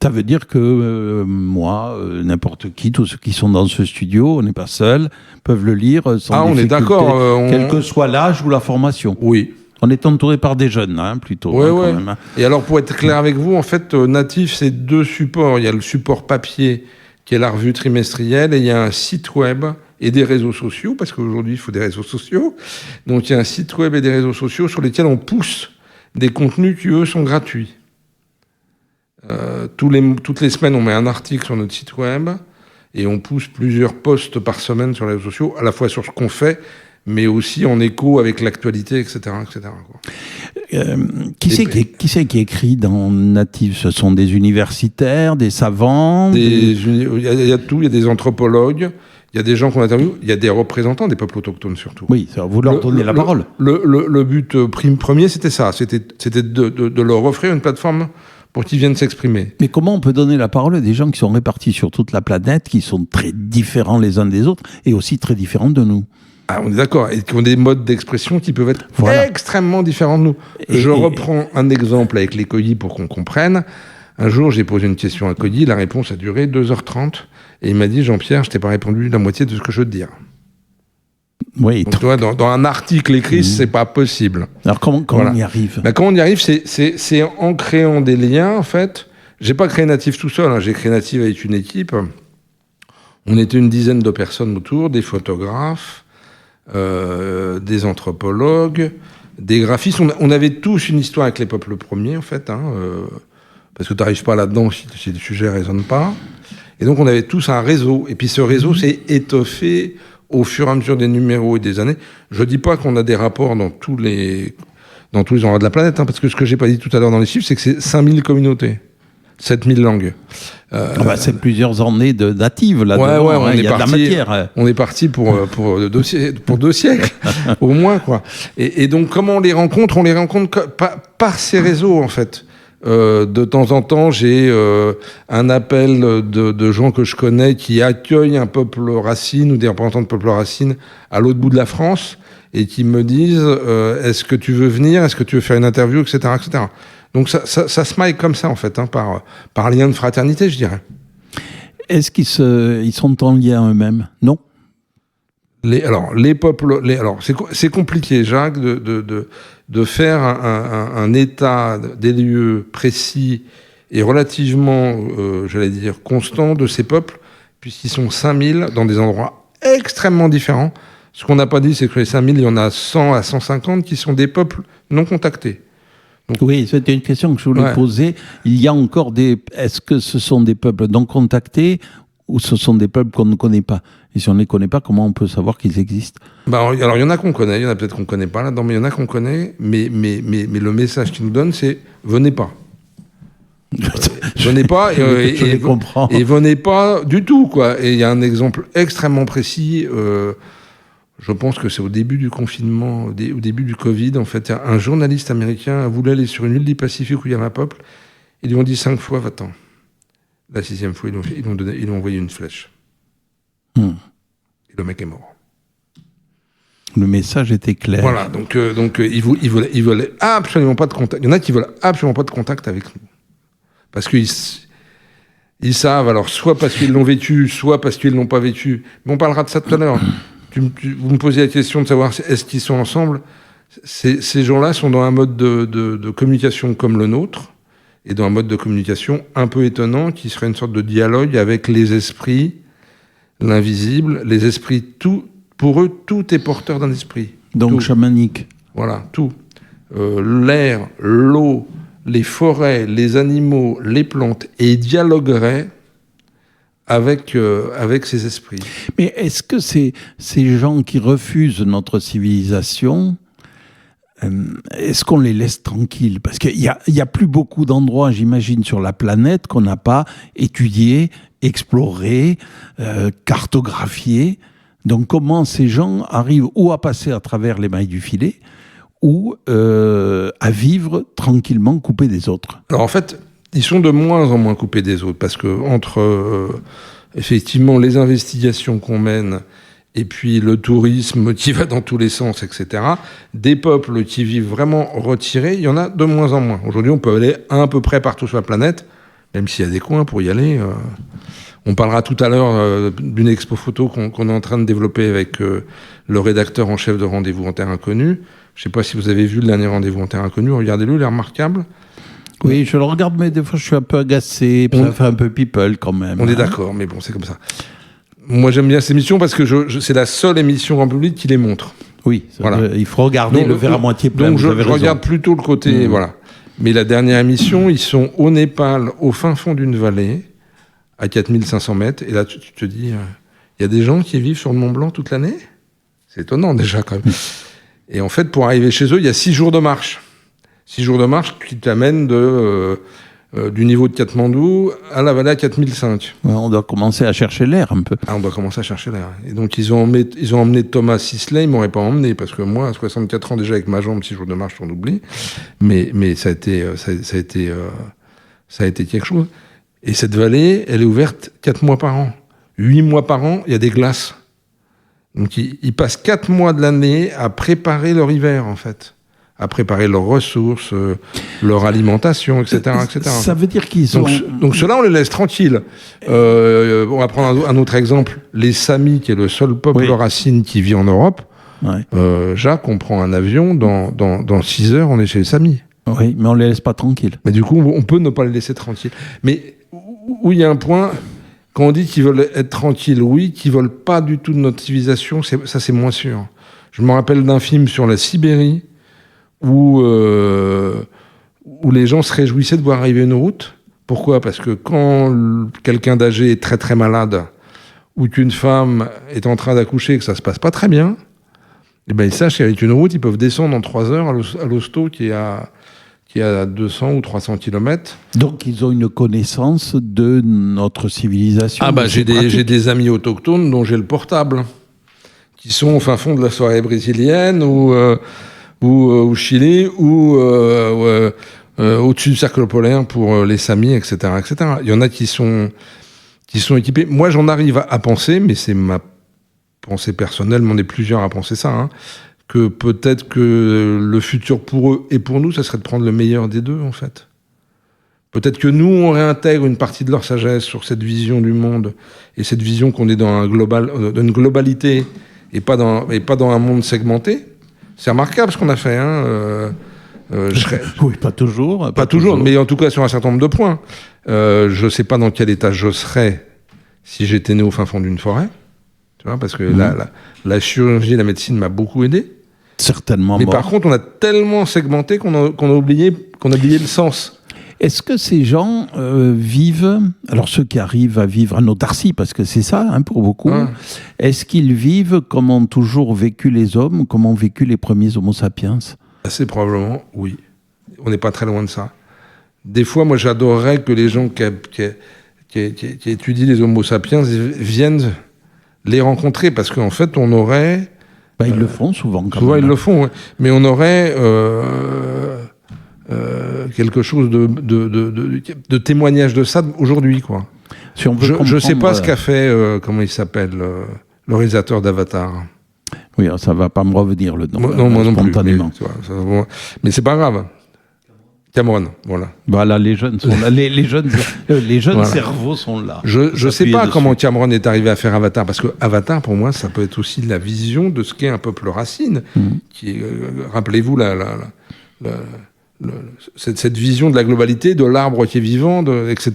Ça veut dire que moi, n'importe qui, tous ceux qui sont dans ce studio, on n'est pas seul, peuvent le lire sans on est d'accord. Quel que soit l'âge ou la formation. Oui. On est entouré par des jeunes, plutôt. Ouais. Quand même, Et alors, pour être clair avec vous, en fait, Natif, c'est 2 supports. Il y a le support papier, qui est la revue trimestrielle, et il y a un site web et des réseaux sociaux, parce qu'aujourd'hui, il faut des réseaux sociaux. Donc, il y a un site web et des réseaux sociaux sur lesquels on pousse des contenus qui, eux, sont gratuits. Toutes les semaines, on met un article sur notre site web et on pousse plusieurs posts par semaine sur les réseaux sociaux, à la fois sur ce qu'on fait, mais aussi en écho avec l'actualité, etc. Qui c'est qui écrit dans Natif? Ce sont des universitaires, des savants? Il y a tout, il y a des anthropologues, il y a des gens qu'on interviewe, il y a des représentants des peuples autochtones surtout. Oui, vous leur donnez la parole. Le but premier, c'était ça, c'était de leur offrir une plateforme pour qu'ils viennent s'exprimer. Mais comment on peut donner la parole à des gens qui sont répartis sur toute la planète, qui sont très différents les uns des autres, et aussi très différents de nous? On est d'accord, et qui ont des modes d'expression qui peuvent être extrêmement différents de nous. Je reprends un exemple avec les Koyi pour qu'on comprenne. Un jour, j'ai posé une question à Koyi, la réponse a duré 2h30, et il m'a dit, Jean-Pierre, je t'ai pas répondu la moitié de ce que je veux te dire. Oui. Donc, tu vois, dans un article écrit, c'est pas possible. Alors comment on y arrive? Comment on y arrive, c'est en créant des liens, en fait. J'ai pas créé Natif tout seul, j'ai créé Natif avec une équipe. On était une dizaine de personnes autour, des photographes, des anthropologues, des graphistes. On avait tous une histoire avec les peuples premiers, en fait, parce que tu n'arrives pas là-dedans si le sujet ne résonne pas. Et donc, on avait tous un réseau. Et puis, ce réseau s'est étoffé au fur et à mesure des numéros et des années. Je ne dis pas qu'on a des rapports dans tous les endroits de la planète, parce que ce que je n'ai pas dit tout à l'heure dans les chiffres, c'est que c'est 5000 communautés, 7000 langues. C'est plusieurs années natives là-dedans. Il y a de la matière. On est parti pour 2 siècles, au moins, quoi. Et donc, comment on les rencontre ? On les rencontre par ces réseaux, en fait. De temps en temps, j'ai un appel de gens que je connais qui accueillent un peuple racine ou des représentants de peuple racine à l'autre bout de la France et qui me disent est-ce que tu veux venir, est-ce que tu veux faire une interview, etc., etc. Donc ça se maille comme ça, en fait, par lien de fraternité, je dirais. Est-ce qu'ils sont en lien eux-mêmes ? Non. Les peuples... c'est compliqué, Jacques, de faire un état des lieux précis et relativement, j'allais dire, constant de ces peuples, puisqu'ils sont 5000 dans des endroits extrêmement différents. Ce qu'on n'a pas dit, c'est que les 5000, il y en a 100 à 150 qui sont des peuples non contactés. Donc, oui, c'était une question que je voulais poser. Il y a encore est-ce que ce sont des peuples non contactés ou ce sont des peuples qu'on ne connaît pas ? Et si on ne les connaît pas, comment on peut savoir qu'ils existent ? Alors, il y en a qu'on connaît, il y en a peut-être qu'on ne connaît pas là-dedans, mais il y en a qu'on connaît. Mais le message qu'ils nous donnent, c'est « venez pas ». Venez pas, je les comprends. Et venez pas du tout, quoi. Et il y a un exemple extrêmement précis, je pense que c'est au début du confinement, au début du Covid, en fait, un journaliste américain voulait aller sur une île du Pacifique où il y avait un peuple, ils lui ont dit 5 fois « va-t'en ». La 6e fois, ils lui ont envoyé une flèche. Et le mec est mort. Le message était clair. Voilà, donc ils veulent absolument pas de contact. Il y en a qui veulent absolument pas de contact avec nous. Parce qu'ils savent, alors soit parce qu'ils l'ont vécu, soit parce qu'ils l'ont pas vécu. Mais on parlera de ça tout à l'heure. Vous me posez la question de savoir est-ce qu'ils sont ensemble. Ces gens-là sont dans un mode de communication comme le nôtre, et dans un mode de communication un peu étonnant, qui serait une sorte de dialogue avec les esprits, l'invisible, les esprits, tout. Pour eux, tout est porteur d'un esprit. Donc tout. Chamanique. Voilà, tout. L'air, l'eau, les forêts, les animaux, les plantes, et ils dialogueraient avec ces esprits. Mais est-ce que ces gens qui refusent notre civilisation, est-ce qu'on les laisse tranquilles ? Parce qu'il y a plus beaucoup d'endroits, j'imagine, sur la planète qu'on n'a pas étudié, exploré, cartographié. Donc comment ces gens arrivent ou à passer à travers les mailles du filet ou à vivre tranquillement coupés des autres ? Alors en fait, ils sont de moins en moins coupés des autres parce que entre effectivement les investigations qu'on mène et puis le tourisme qui va dans tous les sens, etc., des peuples qui vivent vraiment retirés, il y en a de moins en moins. Aujourd'hui, on peut aller à peu près partout sur la planète, même s'il y a des coins pour y aller. On parlera tout à l'heure d'une expo photo qu'on est en train de développer avec le rédacteur en chef de Rendez-vous en Terre Inconnue. Je ne sais pas si vous avez vu le dernier Rendez-vous en Terre Inconnue. Regardez-le, il est remarquable. Oui, je le regarde, mais des fois, je suis un peu agacé. Ça fait un peu people quand même. On est d'accord, mais bon, c'est comme ça. Moi, j'aime bien cette émission parce que c'est la seule émission en public qui les montre. Oui, voilà. Il faut regarder le verre à moitié plein. Donc, je regarde plutôt le côté... Voilà. Mais la dernière émission, ils sont au Népal, au fin fond d'une vallée, à 4500 mètres. Et là, tu te dis, il y a des gens qui vivent sur le Mont Blanc toute l'année ? C'est étonnant, déjà, quand même. Et en fait, pour arriver chez eux, il y a 6 jours de marche. 6 jours de marche qui t'amènent du niveau de Katmandou à la vallée à 4005. Ouais, on doit commencer à chercher l'air un peu. On doit commencer à chercher l'air. Et donc, ils ont emmené Thomas Sisley, ils ne m'auraient pas emmené, parce que moi, à 64 ans déjà, avec ma jambe, 6 jours de marche, on oublie. Mais ça a été quelque chose. Et cette vallée, elle est ouverte 4 mois par an. 8 mois par an, il y a des glaces. Donc, ils passent 4 mois de l'année à préparer leur hiver, en fait. À préparer leurs ressources, leur alimentation, etc., etc. Ça veut dire qu'ils sont... Donc ceux-là, on les laisse tranquilles. On va prendre un autre exemple. Les Samis, qui est le seul peuple racine qui vit en Europe. Ouais. Jacques, on prend un avion, dans 6 heures, on est chez les Samis. Oui, mais on les laisse pas tranquilles. Mais du coup, on peut ne pas les laisser tranquilles. Mais où il y a un point, quand on dit qu'ils veulent être tranquilles, oui, qu'ils veulent pas du tout de notre civilisation, ça c'est moins sûr. Je me rappelle d'un film sur la Sibérie, où les gens se réjouissaient de voir arriver une route. Pourquoi ? Parce que quand quelqu'un d'âgé est très très malade, ou qu'une femme est en train d'accoucher et que ça se passe pas très bien, eh ben ils sachent qu'avec une route, ils peuvent descendre en 3 heures à l'hosto qui est à 200 ou 300 km. Donc ils ont une connaissance de notre civilisation. Ah bah j'ai des amis autochtones dont j'ai le portable, qui sont au fin fond de la soirée brésilienne ou au Chili ou au-dessus du cercle polaire pour les Samis, etc., etc. Il y en a qui sont équipés. Moi, j'en arrive à penser, mais c'est ma pensée personnelle, mais on est plusieurs à penser ça, hein, que peut-être que le futur pour eux et pour nous, ça serait de prendre le meilleur des deux, en fait. Peut-être que nous, on réintègre une partie de leur sagesse sur cette vision du monde et cette vision qu'on est dans une globalité et pas dans un monde segmenté. C'est remarquable ce qu'on a fait, hein. Oui, pas toujours. Pas toujours, mais en tout cas sur un certain nombre de points. Je sais pas dans quel état je serais si j'étais né au fin fond d'une forêt. Tu vois, parce que la chirurgie et la médecine m'a beaucoup aidé. Certainement. Mais par contre, on a tellement segmenté qu'on a oublié le sens. Est-ce que ces gens vivent, alors ceux qui arrivent à vivre en autarcie, parce que c'est ça, hein, pour beaucoup, est-ce qu'ils vivent comme ont toujours vécu les hommes, comme ont vécu les premiers Homo sapiens ? Assez probablement, oui. On n'est pas très loin de ça. Des fois, moi, j'adorerais que les gens qui étudient les Homo sapiens viennent les rencontrer, parce qu'en fait, on aurait... ils le font souvent, quand souvent, même. Ils le font, ouais. Mais on aurait quelque chose de témoignage de ça aujourd'hui, quoi. Si on veut je sais pas ce qu'a fait, comment il s'appelle, le réalisateur d'Avatar. Oui, ça va pas me revenir le nom. Non, moi non plus. Spontanément. Mais c'est pas grave. Cameron, voilà. Voilà, les jeunes sont là. Les jeunes voilà. cerveaux sont là. Je sais pas comment Cameron est arrivé à faire Avatar, parce que Avatar, pour moi, ça peut être aussi la vision de ce qu'est un peuple racine. Qui est, rappelez-vous, cette vision de la globalité, de l'arbre qui est vivant, etc.,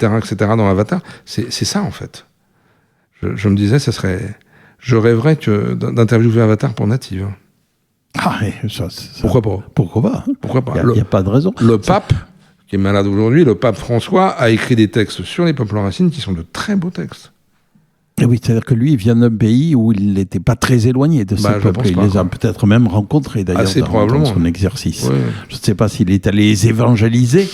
dans Avatar. C'est ça, en fait. Je me disais, je rêverais d'interviewer Avatar pour Native. Ah, ça, pourquoi pas ? Pourquoi pas ? Pourquoi pas ? Il n'y a pas de raison. Le pape, qui est malade aujourd'hui, le pape François, a écrit des textes sur les peuples racines qui sont de très beaux textes. Et oui, c'est-à-dire que lui, il vient d'un pays où il n'était pas très éloigné de ces peuples. Il les a peut-être même rencontrés, d'ailleurs, dans son exercice. Ouais. Je ne sais pas s'il est allé les évangéliser.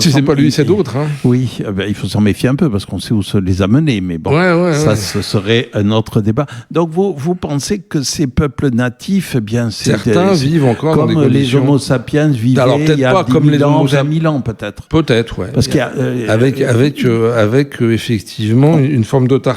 Si c'est pas lui, c'est d'autres. Hein. Oui, il faut s'en méfier un peu, parce qu'on sait où se les amener. Mais bon, ce serait un autre débat. Donc, vous pensez que ces peuples natifs, eh bien, certains vivent encore comme dans des conditions... les Homo sapiens vivaient il y a 10 000 ans, 20 000 ans, peut-être. Peut-être, ouais. Parce qu'il y a, avec effectivement une forme d'autarcie.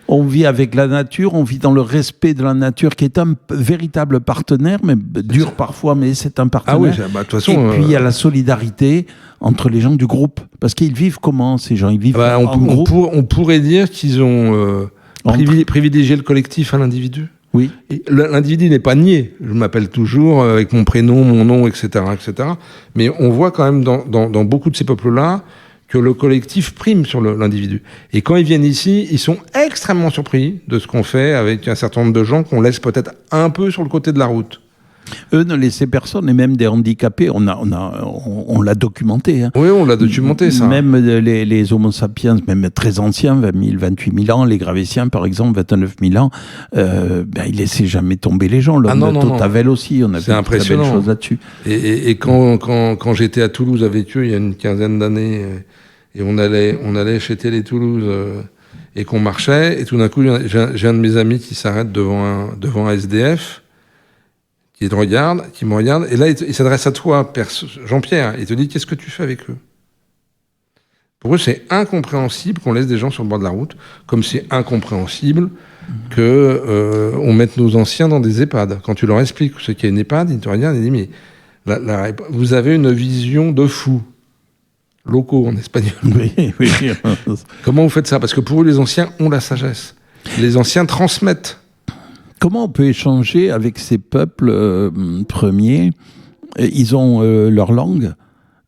On vit avec la nature, on vit dans le respect de la nature, qui est un véritable partenaire, mais dur parfois, mais c'est un partenaire. Ah oui, de toute façon, et puis il y a la solidarité entre les gens du groupe. Parce qu'ils vivent comment, ces gens ? Ils vivent en groupe. On pourrait dire qu'ils ont privilégié le collectif à l'individu. Oui. L'individu n'est pas nié. Je m'appelle toujours avec mon prénom, mon nom, etc., etc. Mais on voit quand même dans beaucoup de ces peuples-là que le collectif prime sur l'individu. Et quand ils viennent ici, ils sont extrêmement surpris de ce qu'on fait avec un certain nombre de gens qu'on laisse peut-être un peu sur le côté de la route. Eux ne laissaient personne, et même des handicapés, on l'a documenté. Hein. Oui, on l'a documenté, ça. Même les Homo sapiens, même très anciens, 20 000, 28 000 ans, les Gravétiens, par exemple, 29 000 ans, ils laissaient jamais tomber les gens. L'homme de Tautavel aussi, on a vu de très belles choses là-dessus. Et quand j'étais à Toulouse avec eux, il y a une quinzaine d'années, et on allait chez Télé-Toulouse, et qu'on marchait, et tout d'un coup, j'ai un de mes amis qui s'arrête devant un SDF, qui me regarde, et là, il s'adresse à toi, Jean-Pierre, et il te dit, qu'est-ce que tu fais avec eux ? Pour eux, c'est incompréhensible qu'on laisse des gens sur le bord de la route, comme c'est incompréhensible qu'on mette nos anciens dans des EHPAD. Quand tu leur expliques ce qu'est une EHPAD, ils te regardent et disent, mais vous avez une vision de fou. Locaux en espagnol. Oui. Comment vous faites ça ? Parce que pour eux, les anciens ont la sagesse. Les anciens transmettent. Comment on peut échanger avec ces peuples premiers ? Ils ont leur langue.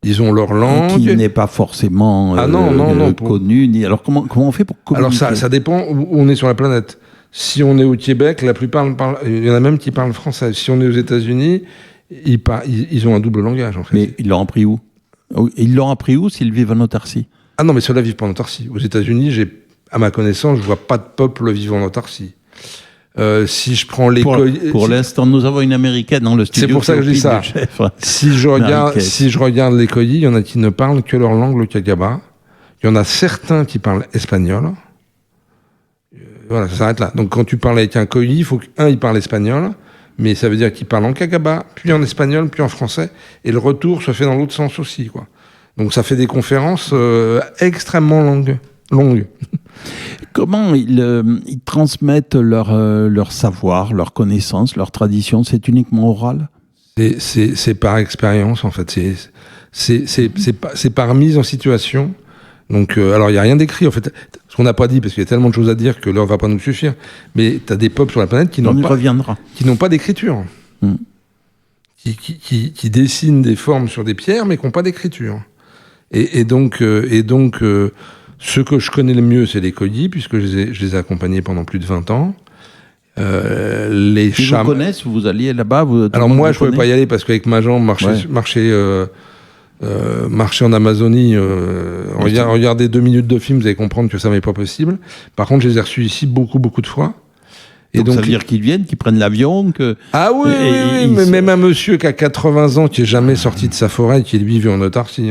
Ils ont leur langue. Qui n'est pas forcément connue. Alors comment on fait pour communiquer ? Alors ça dépend où on est sur la planète. Si on est au Québec, la plupart il y en a même qui parlent français. Si on est aux États-Unis, ils ont un double langage, en fait. Mais ils l'ont appris où? Ils l'ont appris où s'ils vivent en autarcie? Ah non, mais ceux-là vivent pas en autarcie. Aux États-Unis, à ma connaissance, je vois pas de peuple vivant en autarcie. Si je prends les pour l'instant, nous avons une américaine dans le studio. C'est pour ça que je dis ça. Si je regarde les Koyi, il y en a qui ne parlent que leur langue, le Kagaba. Il y en a certains qui parlent espagnol. Voilà, ça s'arrête là. Donc quand tu parles avec un Koyi, il faut qu'un il parle espagnol, mais ça veut dire qu'il parle en Kagaba, puis en espagnol, puis en français, et le retour se fait dans l'autre sens aussi, quoi. Donc ça fait des conférences extrêmement longues. Comment ils transmettent leur savoir, leur connaissance, leur tradition? C'est uniquement oral? C'est par expérience, en fait. C'est par mise en situation. Donc, alors, il n'y a rien d'écrit, en fait. Ce qu'on n'a pas dit, parce qu'il y a tellement de choses à dire que l'heure ne va pas nous suffire. Mais tu as des peuples sur la planète qui n'ont pas d'écriture. Qui dessinent des formes sur des pierres, mais qui n'ont pas d'écriture. Et donc, ceux que je connais le mieux, c'est les Koyi, puisque je les ai accompagnés pendant plus de 20 ans. Ils vous connaissent, vous alliez là-bas? Alors moi, je ne pouvais pas y aller parce qu'avec ma jambe, marcher en Amazonie, regardez 2 minutes de film, vous allez comprendre que ça m'est pas possible. Par contre, je les ai reçus ici beaucoup de fois. Et donc ça veut dire qu'ils viennent, qu'ils prennent l'avion, que... Ah oui, mais même un monsieur qui a 80 ans, qui est jamais sorti de sa forêt, qui lui vit en autarcie,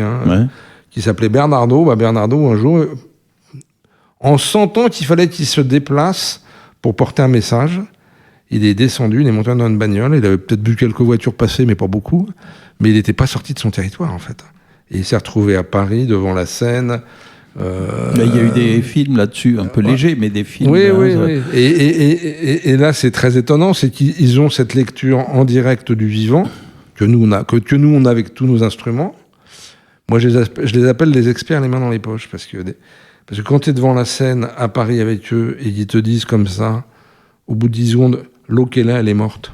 qui s'appelait Bernardo. Bernardo, un jour, en sentant qu'il fallait qu'il se déplace pour porter un message, il est descendu, il est monté dans une bagnole, il avait peut-être vu quelques voitures passer, mais pas beaucoup, mais il n'était pas sorti de son territoire, en fait. Et il s'est retrouvé à Paris, devant la Seine. Il y a eu des films là-dessus, un peu légers, mais des films... Oui. Et là, c'est très étonnant, c'est qu'ils ont cette lecture en direct du vivant, que nous, on a avec tous nos instruments. Moi, je les appelle les experts les mains dans les poches, parce que quand tu es devant la scène à Paris avec eux, et qu'ils te disent comme ça, au bout de 10 secondes, l'eau qui est là, elle est morte.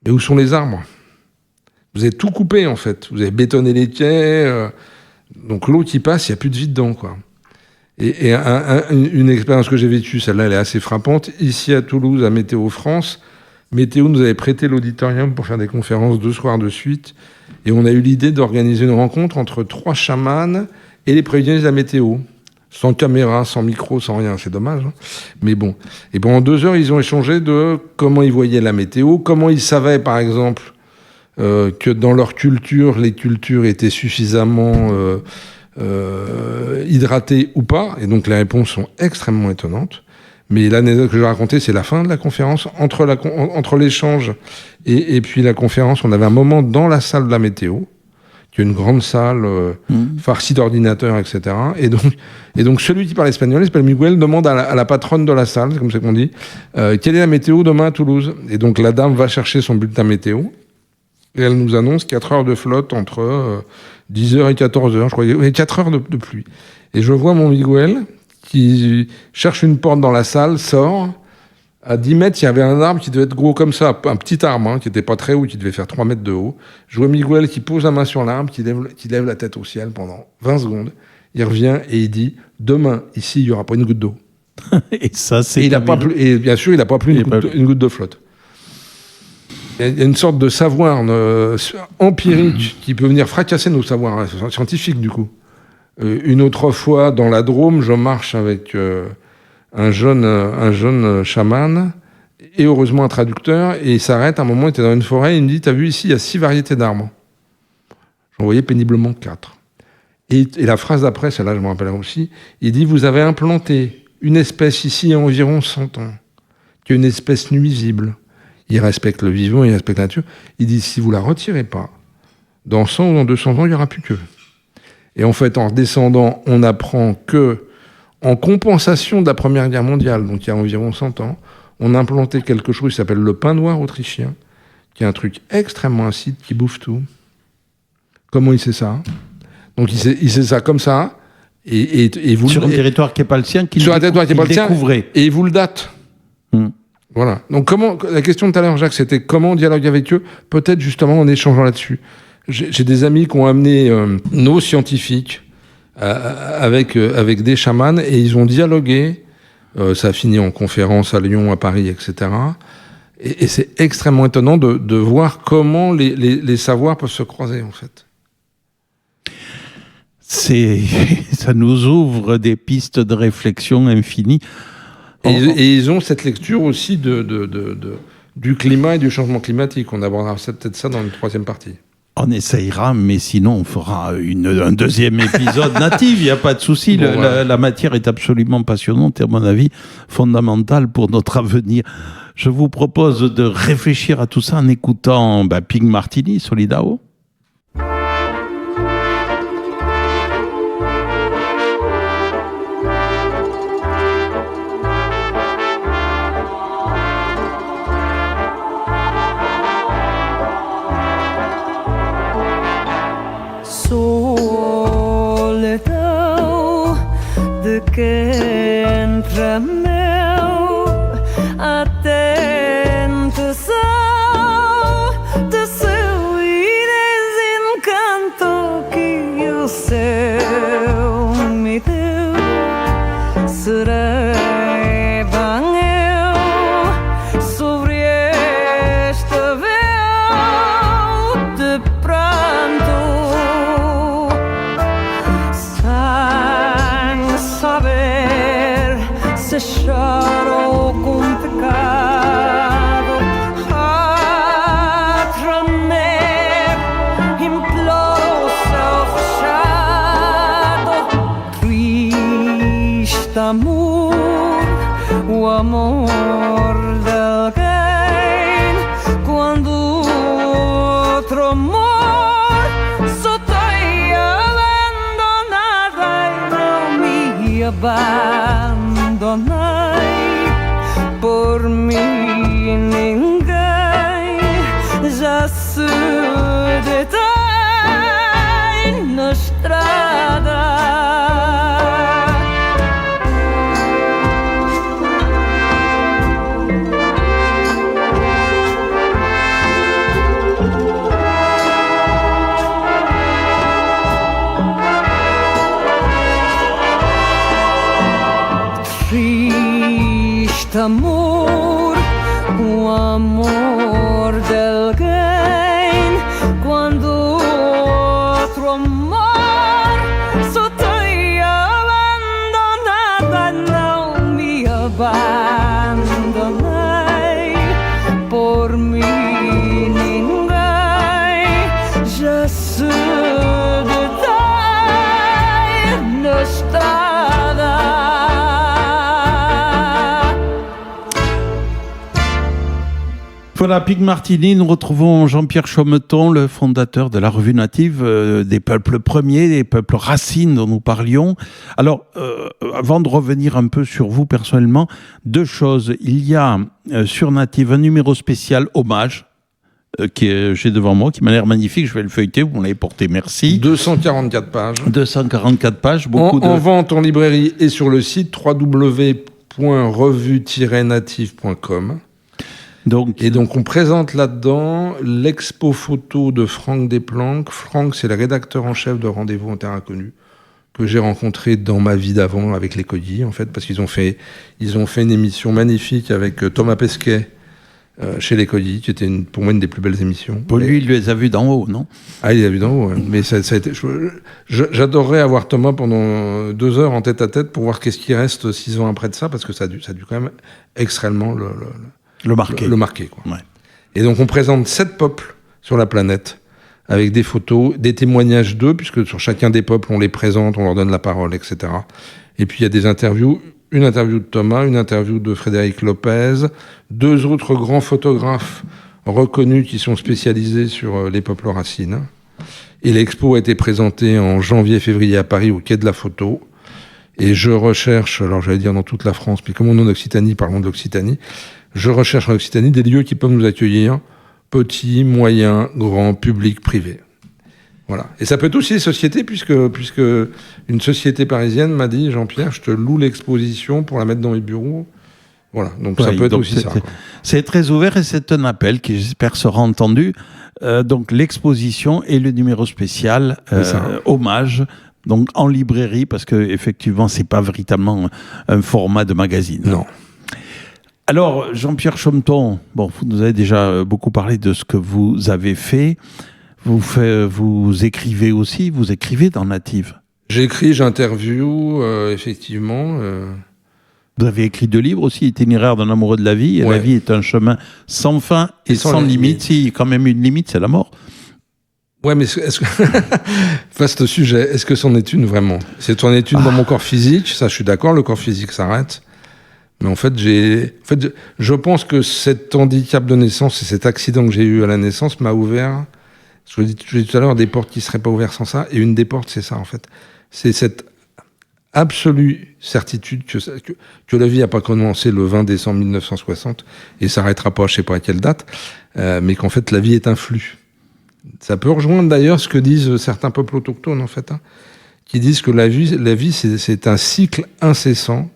Mais où sont les arbres? Vous avez tout coupé, en fait. Vous avez bétonné les quais, donc l'eau qui passe, il n'y a plus de vie dedans, quoi. Et une expérience que j'ai vécue, celle-là, elle est assez frappante. Ici, à Toulouse, à Météo France, Météo nous avait prêté l'auditorium pour faire des conférences 2 soirs de suite. Et on a eu l'idée d'organiser une rencontre entre 3 chamans et les prévisions de la météo. Sans caméra, sans micro, sans rien. C'est dommage, hein. Mais bon. Et pendant 2 heures, ils ont échangé de comment ils voyaient la météo, comment ils savaient, par exemple, que dans leur culture, les cultures étaient suffisamment hydratées ou pas. Et donc, les réponses sont extrêmement étonnantes. Mais l'anecdote que je vais raconter, c'est la fin de la conférence. Entre l'échange et puis la conférence, on avait un moment dans la salle de la météo, qui est une grande salle farcie d'ordinateurs, etc. Et donc celui qui parle espagnol, il s'appelle Miguel, demande à la patronne de la salle, c'est comme ça qu'on dit, quelle est la météo demain à Toulouse? Et donc la dame va chercher son bulletin météo, et elle nous annonce 4 heures de flotte entre 10h et 14h, je crois, et 4 heures de pluie. Et je vois mon Miguel qui cherche une porte dans la salle, sort. À 10 mètres, il y avait un arbre qui devait être gros comme ça, un petit arbre, qui n'était pas très haut, qui devait faire 3 mètres de haut. Je vois Miguel qui pose la main sur l'arbre, qui lève la tête au ciel pendant 20 secondes. Il revient et il dit « Demain, ici, il n'y aura pas une goutte d'eau. » Et ça, c'est... Et bien sûr, il n'a pas plu une goutte de flotte. Il y a une sorte de savoir empirique qui peut venir fracasser nos savoirs scientifiques, du coup. Une autre fois, dans la Drôme, je marche avec un jeune chaman, et heureusement un traducteur, et il s'arrête, à un moment, il était dans une forêt, et il me dit « T'as vu ici, il y a 6 variétés d'arbres. » J'en voyais péniblement 4. Et la phrase d'après, celle-là, je me rappelle aussi, il dit « Vous avez implanté une espèce ici il y a environ 100 ans, qui est une espèce nuisible. Il respecte le vivant, il respecte la nature. Il dit « Si vous la retirez pas, dans 100 ou dans 200 ans, il n'y aura plus que. » Et en fait, en redescendant, on apprend que, en compensation de la Première Guerre mondiale, donc il y a environ 100 ans, on a implanté quelque chose qui s'appelle le pain noir autrichien, qui est un truc extrêmement acide, qui bouffe tout. Comment il sait ça? Donc il sait ça comme ça, et vous... Sur un territoire qui n'est pas le sien, qu'il découvrait. Et il vous le date. Voilà. Donc la question de tout à l'heure, Jacques, c'était comment on dialogue avec eux? Peut-être justement en échangeant là-dessus. J'ai des amis qui ont amené nos scientifiques avec des chamans, et ils ont dialogué. Ça a fini en conférence à Lyon, à Paris, etc. Et c'est extrêmement étonnant de voir comment les savoirs peuvent se croiser, en fait. Ça nous ouvre des pistes de réflexion infinies. Et ils ont cette lecture aussi du climat et du changement climatique. On abordera peut-être ça dans une troisième partie. On essayera, mais sinon on fera un deuxième épisode natif, il n'y a pas de souci. Bon, la matière est absolument passionnante et à mon avis fondamentale pour notre avenir. Je vous propose de réfléchir à tout ça en écoutant Pink Martini, Solidao. Solidão de quem tremeu a tentação de seu desencanto que o céu me deu. Serei bem eu sobre este véu de pranto, sem saber se choro com pecado. A tremer imploro o céu fechado. Triste amor, o amor de alguém, quando outro amor só tem abandonado. Não me abandonei, por mim ninguém já se detém na estrada. Triste amor, o amor de alguém, quando outro amor só tem abandonado. Não me abandonei, por mim ninguém já se detém na estrada. Voilà, Pink Martini, nous retrouvons Jean-Pierre Chaumeton, le fondateur de la Revue Native, des peuples premiers, des peuples racines dont nous parlions. Alors, avant de revenir un peu sur vous personnellement, deux choses. Il y a sur Native un numéro spécial hommage, que j'ai devant moi, qui m'a l'air magnifique. Je vais le feuilleter, vous me l'avez porté, merci. 244 pages. 244 pages, En vente en librairie et sur le site www.revue-native.com. Et donc on présente là-dedans l'expo photo de Franck Desplanques. Franck, c'est le rédacteur en chef de Rendez-vous en Terre Inconnue, que j'ai rencontré dans ma vie d'avant avec les Codis, en fait, parce qu'ils ont fait une émission magnifique avec Thomas Pesquet chez les Codis, qui était pour moi une des plus belles émissions. Lui, il les a vus d'en haut, non ? Ah, il les a vus d'en haut, ouais. Mais ça a été. J'adorerais avoir Thomas pendant 2 heures en tête-à-tête pour voir qu'est-ce qui reste 6 ans après de ça, parce que ça a dû quand même extrêmement le marquer, quoi. Ouais. Et donc on présente 7 peuples sur la planète avec des photos, des témoignages d'eux, puisque sur chacun des peuples on les présente, on leur donne la parole, etc. Et puis il y a des interviews, une interview de Thomas, une interview de Frédéric Lopez, 2 autres grands photographes reconnus qui sont spécialisés sur les peuples racines. Et l'expo a été présentée en janvier-février à Paris au Quai de la Photo. Et je recherche, alors j'allais dire dans toute la France, mais comme on est en Occitanie, parlons de l'Occitanie, je recherche en Occitanie des lieux qui peuvent nous accueillir, petits, moyens, grands, publics, privés. Voilà. Et ça peut être aussi les sociétés, puisque une société parisienne m'a dit, Jean-Pierre, je te loue l'exposition pour la mettre dans mes bureaux. Voilà. Donc ça peut être aussi ça. C'est très ouvert et c'est un appel qui, j'espère, sera entendu. Donc l'exposition et le numéro spécial, hommage, donc en librairie, parce que effectivement, c'est pas véritablement un format de magazine. Non. Alors, Jean-Pierre Chometon, bon, vous nous avez déjà beaucoup parlé de ce que vous avez fait. Vous écrivez aussi, vous écrivez dans Native. J'écris, j'interview, effectivement. Vous avez écrit 2 livres aussi, Itinéraire d'un amoureux de la vie. Et Ouais. La vie est un chemin sans fin et sans limite. Si, il y a quand même une limite, c'est la mort. Ouais, mais est-ce que... Vaste sujet, est-ce que c'en est une vraiment? C'est c'en est une dans mon corps physique, ça je suis d'accord, le corps physique s'arrête. Mais en fait, je pense que cet handicap de naissance et cet accident que j'ai eu à la naissance m'a ouvert, je l'ai dit tout à l'heure, des portes qui ne seraient pas ouvertes sans ça. Et une des portes, c'est ça en fait. C'est cette absolue certitude que la vie n'a pas commencé le 20 décembre 1960 et s'arrêtera pas, je sais pas à quelle date, mais qu'en fait la vie est un flux. Ça peut rejoindre d'ailleurs ce que disent certains peuples autochtones en fait, qui disent que la vie c'est un cycle incessant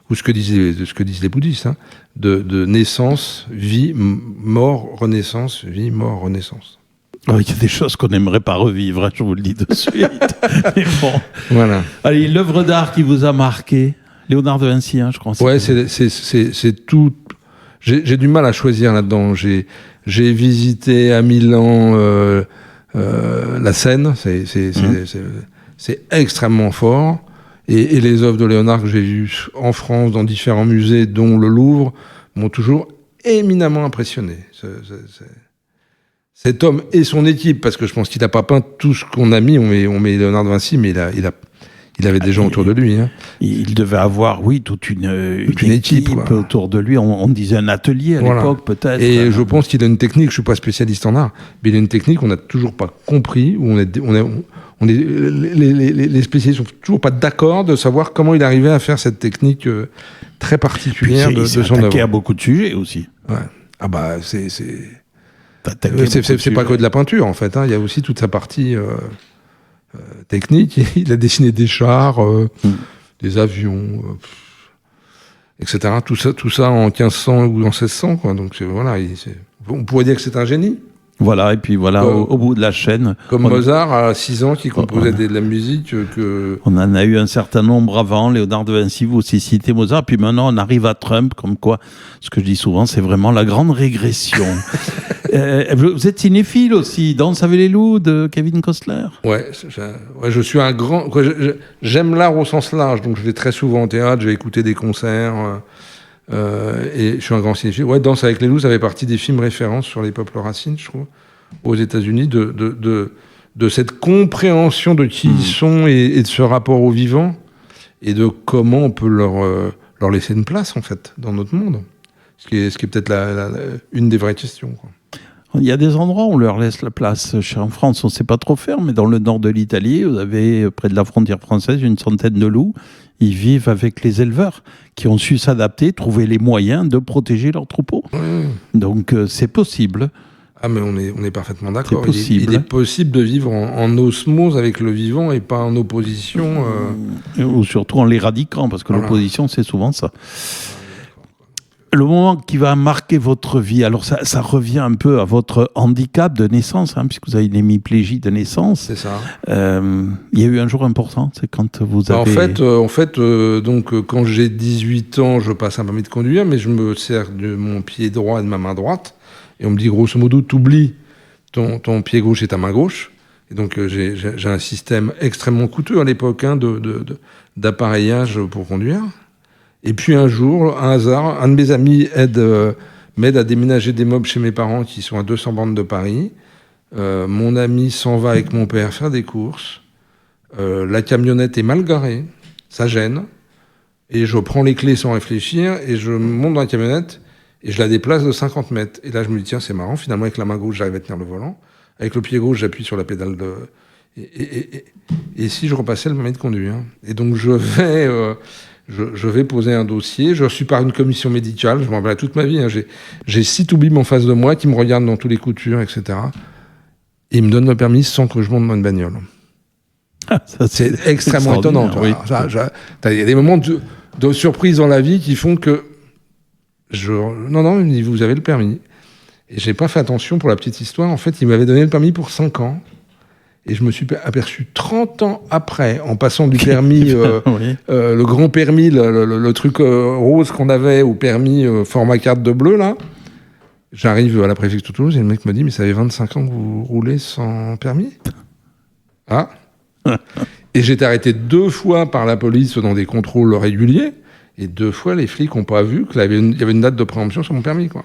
ou ce que disent les bouddhistes, de naissance, vie, mort, renaissance, vie, mort, renaissance. Il y a des choses qu'on n'aimerait pas revivre, je vous le dis de suite. Mais bon. Voilà. Allez, l'œuvre d'art qui vous a marqué, Léonard de Vinci, je crois. Ouais, c'est tout. J'ai du mal à choisir là-dedans. J'ai visité à Milan la Seine, c'est extrêmement fort. Et les œuvres de Léonard que j'ai vues en France, dans différents musées, dont le Louvre, m'ont toujours éminemment impressionné. Cet homme et son équipe, parce que je pense qu'il n'a pas peint tout ce qu'on a mis, on met Léonard de Vinci, mais il avait des gens autour de lui. Il devait avoir, oui, toute une équipe autour de lui. On disait un atelier à l'époque, peut-être. Et je pense qu'il a une technique, je ne suis pas spécialiste en art, mais il a une technique qu'on n'a toujours pas compris, où les spécialistes sont toujours pas d'accord de savoir comment il arrivait à faire cette technique très particulière de son œuvre. Il s'est à beaucoup de sujets aussi. Ouais. Ah bah c'est pas que de la peinture en fait. Il y a aussi toute sa partie technique. Il a dessiné des chars, des avions, etc. Tout ça en 1500 ou en 1600 quoi. Donc voilà, on pourrait dire que c'est un génie. Voilà, et puis voilà, au bout de la chaîne. Comme Mozart, à 6 ans, qui composait de la musique. On en a eu un certain nombre avant, Léonard de Vinci, vous aussi citez Mozart, puis maintenant on arrive à Trump, comme quoi, ce que je dis souvent, c'est vraiment la grande régression. Vous êtes cinéphile aussi, Danse avec les loups de Kevin Costner. Ouais, je suis un grand... J'aime l'art au sens large, donc je vais très souvent au théâtre, je vais écouter des concerts... et je suis un grand cinéphile. Ouais, Danse avec les loups, ça fait partie des films références sur les peuples racines, je trouve, aux États-Unis, de cette compréhension de qui ils sont et de ce rapport au vivant et de comment on peut leur laisser une place en fait dans notre monde. Ce qui est peut-être une des vraies questions, quoi. Il y a des endroits où on leur laisse la place. En France, on ne sait pas trop faire, mais dans le nord de l'Italie, vous avez, près de la frontière française, une centaine de loups. Ils vivent avec les éleveurs qui ont su s'adapter, trouver les moyens de protéger leurs troupeaux. Donc, c'est possible. Ah, mais on est parfaitement d'accord. C'est possible. Il est possible de vivre en osmose avec le vivant et pas en opposition. Ou surtout en l'éradiquant, parce que l'opposition, c'est souvent ça. Le moment qui va marquer votre vie, alors ça revient un peu à votre handicap de naissance, puisque vous avez une hémiplégie de naissance. C'est ça. Il y a eu un jour important, c'est quand vous avez... En fait, quand j'ai 18 ans, je passe un permis de conduire, mais je me sers de mon pied droit et de ma main droite, et on me dit grosso modo, t'oublies ton pied gauche et ta main gauche. Et donc j'ai un système extrêmement coûteux à l'époque d'appareillage pour conduire. Et puis un jour, un hasard, un de mes amis m'aide à déménager des meubles chez mes parents qui sont à 200 bornes de Paris. Mon ami s'en va avec mon père faire des courses. La camionnette est mal garée, ça gêne. Et je prends les clés sans réfléchir et je monte dans la camionnette et je la déplace de 50 mètres. Et là, je me dis, tiens, c'est marrant, finalement, avec la main gauche, j'arrive à tenir le volant. Avec le pied gauche, j'appuie sur la pédale de... Et si je repassais le permis de conduire. Et donc, je vais poser un dossier, je suis par une commission médicale, je m'en rappelle toute ma vie, j'ai 6 toubibs en face de moi qui me regardent dans tous les coutures, etc. Et ils me donnent le permis sans que je monte dans une bagnole. C'est extrêmement étonnant. Oui. Il y a des moments de surprise dans la vie qui font que... Non, vous avez le permis. Et j'ai pas fait attention pour la petite histoire. En fait, il m'avait donné le permis pour 5 ans. Et je me suis aperçu 30 ans après, en passant du permis, Oui. le grand permis, le truc rose qu'on avait au permis format carte de bleu, là. J'arrive à la préfecture de Toulouse et le mec me dit « Mais ça fait 25 ans que vous roulez sans permis ?» Ah. Et j'ai été arrêté 2 fois par la police dans des contrôles réguliers. Et 2 fois, les flics n'ont pas vu qu'il y avait une date de préemption sur mon permis, quoi.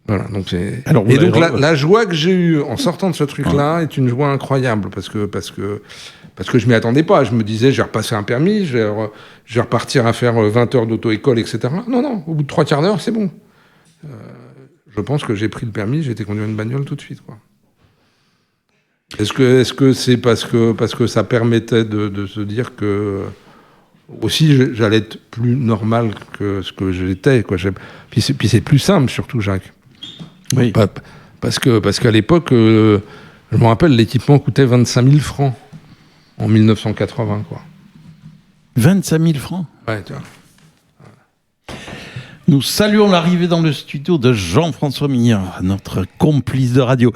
Voilà, donc c'est... Alors, et donc la joie que j'ai eue en sortant de ce truc-là est une joie incroyable parce que je m'y attendais pas. Je me disais, je vais repasser un permis, je vais repartir à faire 20 heures d'auto-école, etc. Non, au bout de 3/4 d'heure, c'est bon. Je pense que j'ai pris le permis, j'ai été conduire une bagnole tout de suite, quoi. Est-ce que c'est parce que ça permettait de se dire que aussi j'allais être plus normal que ce que j'étais, quoi. Puis c'est plus simple surtout, Jacques. Oui. Parce qu'à l'époque, je me rappelle, l'équipement coûtait 25 000 francs en 1980, quoi. 25 000 francs. Ouais, tu vois. Nous saluons l'arrivée dans le studio de Jean-François Mignard, notre complice de radio.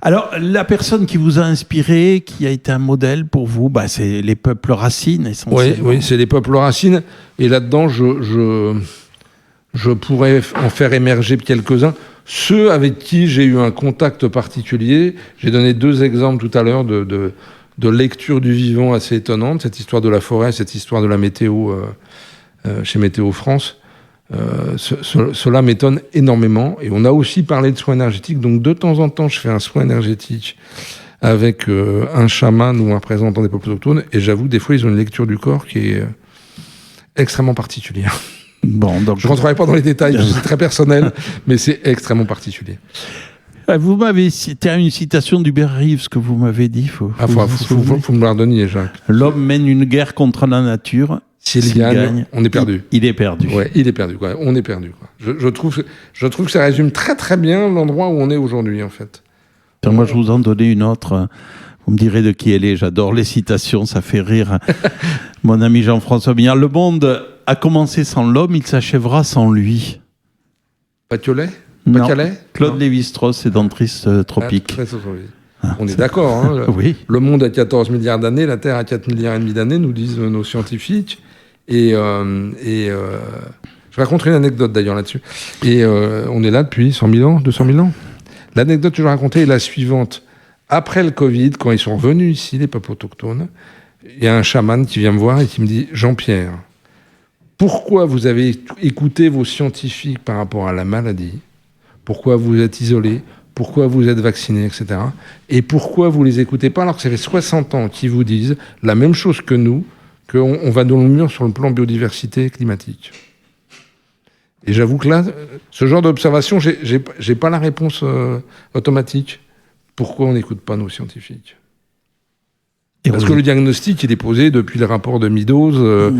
Alors, la personne qui vous a inspiré, qui a été un modèle pour vous, c'est les peuples racines, essentiellement. Oui, c'est les peuples racines. Et là-dedans, je pourrais en faire émerger quelques-uns. Ceux avec qui j'ai eu un contact particulier, j'ai donné 2 exemples tout à l'heure de lecture du vivant assez étonnante, cette histoire de la forêt, cette histoire de la météo chez Météo France. Cela m'étonne énormément. Et on a aussi parlé de soins énergétiques. Donc, de temps en temps, je fais un soin énergétique avec un chaman ou un représentant des peuples autochtones. Et j'avoue, des fois, ils ont une lecture du corps qui est extrêmement particulière. Bon, donc je ne rentrerai pas dans les détails, c'est très personnel, mais c'est extrêmement particulier. Vous m'avez cité une citation d'Hubert Reeves que vous m'avez dit. Faut me la redonner, Jacques. L'homme mène une guerre contre la nature. S'il gagne, on est perdu. Il est perdu. Ouais, il est perdu. Quoi. On est perdu. Quoi. Je trouve que ça résume très très bien l'endroit où on est aujourd'hui, en fait. Moi, je vous en donnais une autre. Vous me direz de qui elle est. J'adore les citations, ça fait rire. Mon ami Jean-François Mignard. Le monde a commencé sans l'homme, il s'achèvera sans lui. Bachelay ? Claude Lévi-Strauss et Dentrice Tropique. On est d'accord. Hein. Oui. Le monde a 14 milliards d'années, la Terre a 4 milliards et demi d'années, nous disent nos scientifiques. Et je raconte une anecdote d'ailleurs là-dessus. Et on est là depuis 100 000 ans, 200 000 ans. L'anecdote que je vais raconter est la suivante. Après le Covid, quand ils sont revenus ici, les peuples autochtones, il y a un chaman qui vient me voir et qui me dit « Jean-Pierre, pourquoi vous avez écouté vos scientifiques par rapport à la maladie ? Pourquoi vous êtes isolés ? Pourquoi vous êtes vaccinés, etc. Et pourquoi vous les écoutez pas alors que ça fait 60 ans qu'ils vous disent la même chose que nous, qu'on va dans le mur sur le plan biodiversité climatique ?» Et j'avoue que là, ce genre d'observation, j'ai pas la réponse automatique. Pourquoi on n'écoute pas nos scientifiques ? Parce que le diagnostic, il est posé depuis le rapport de Meadows.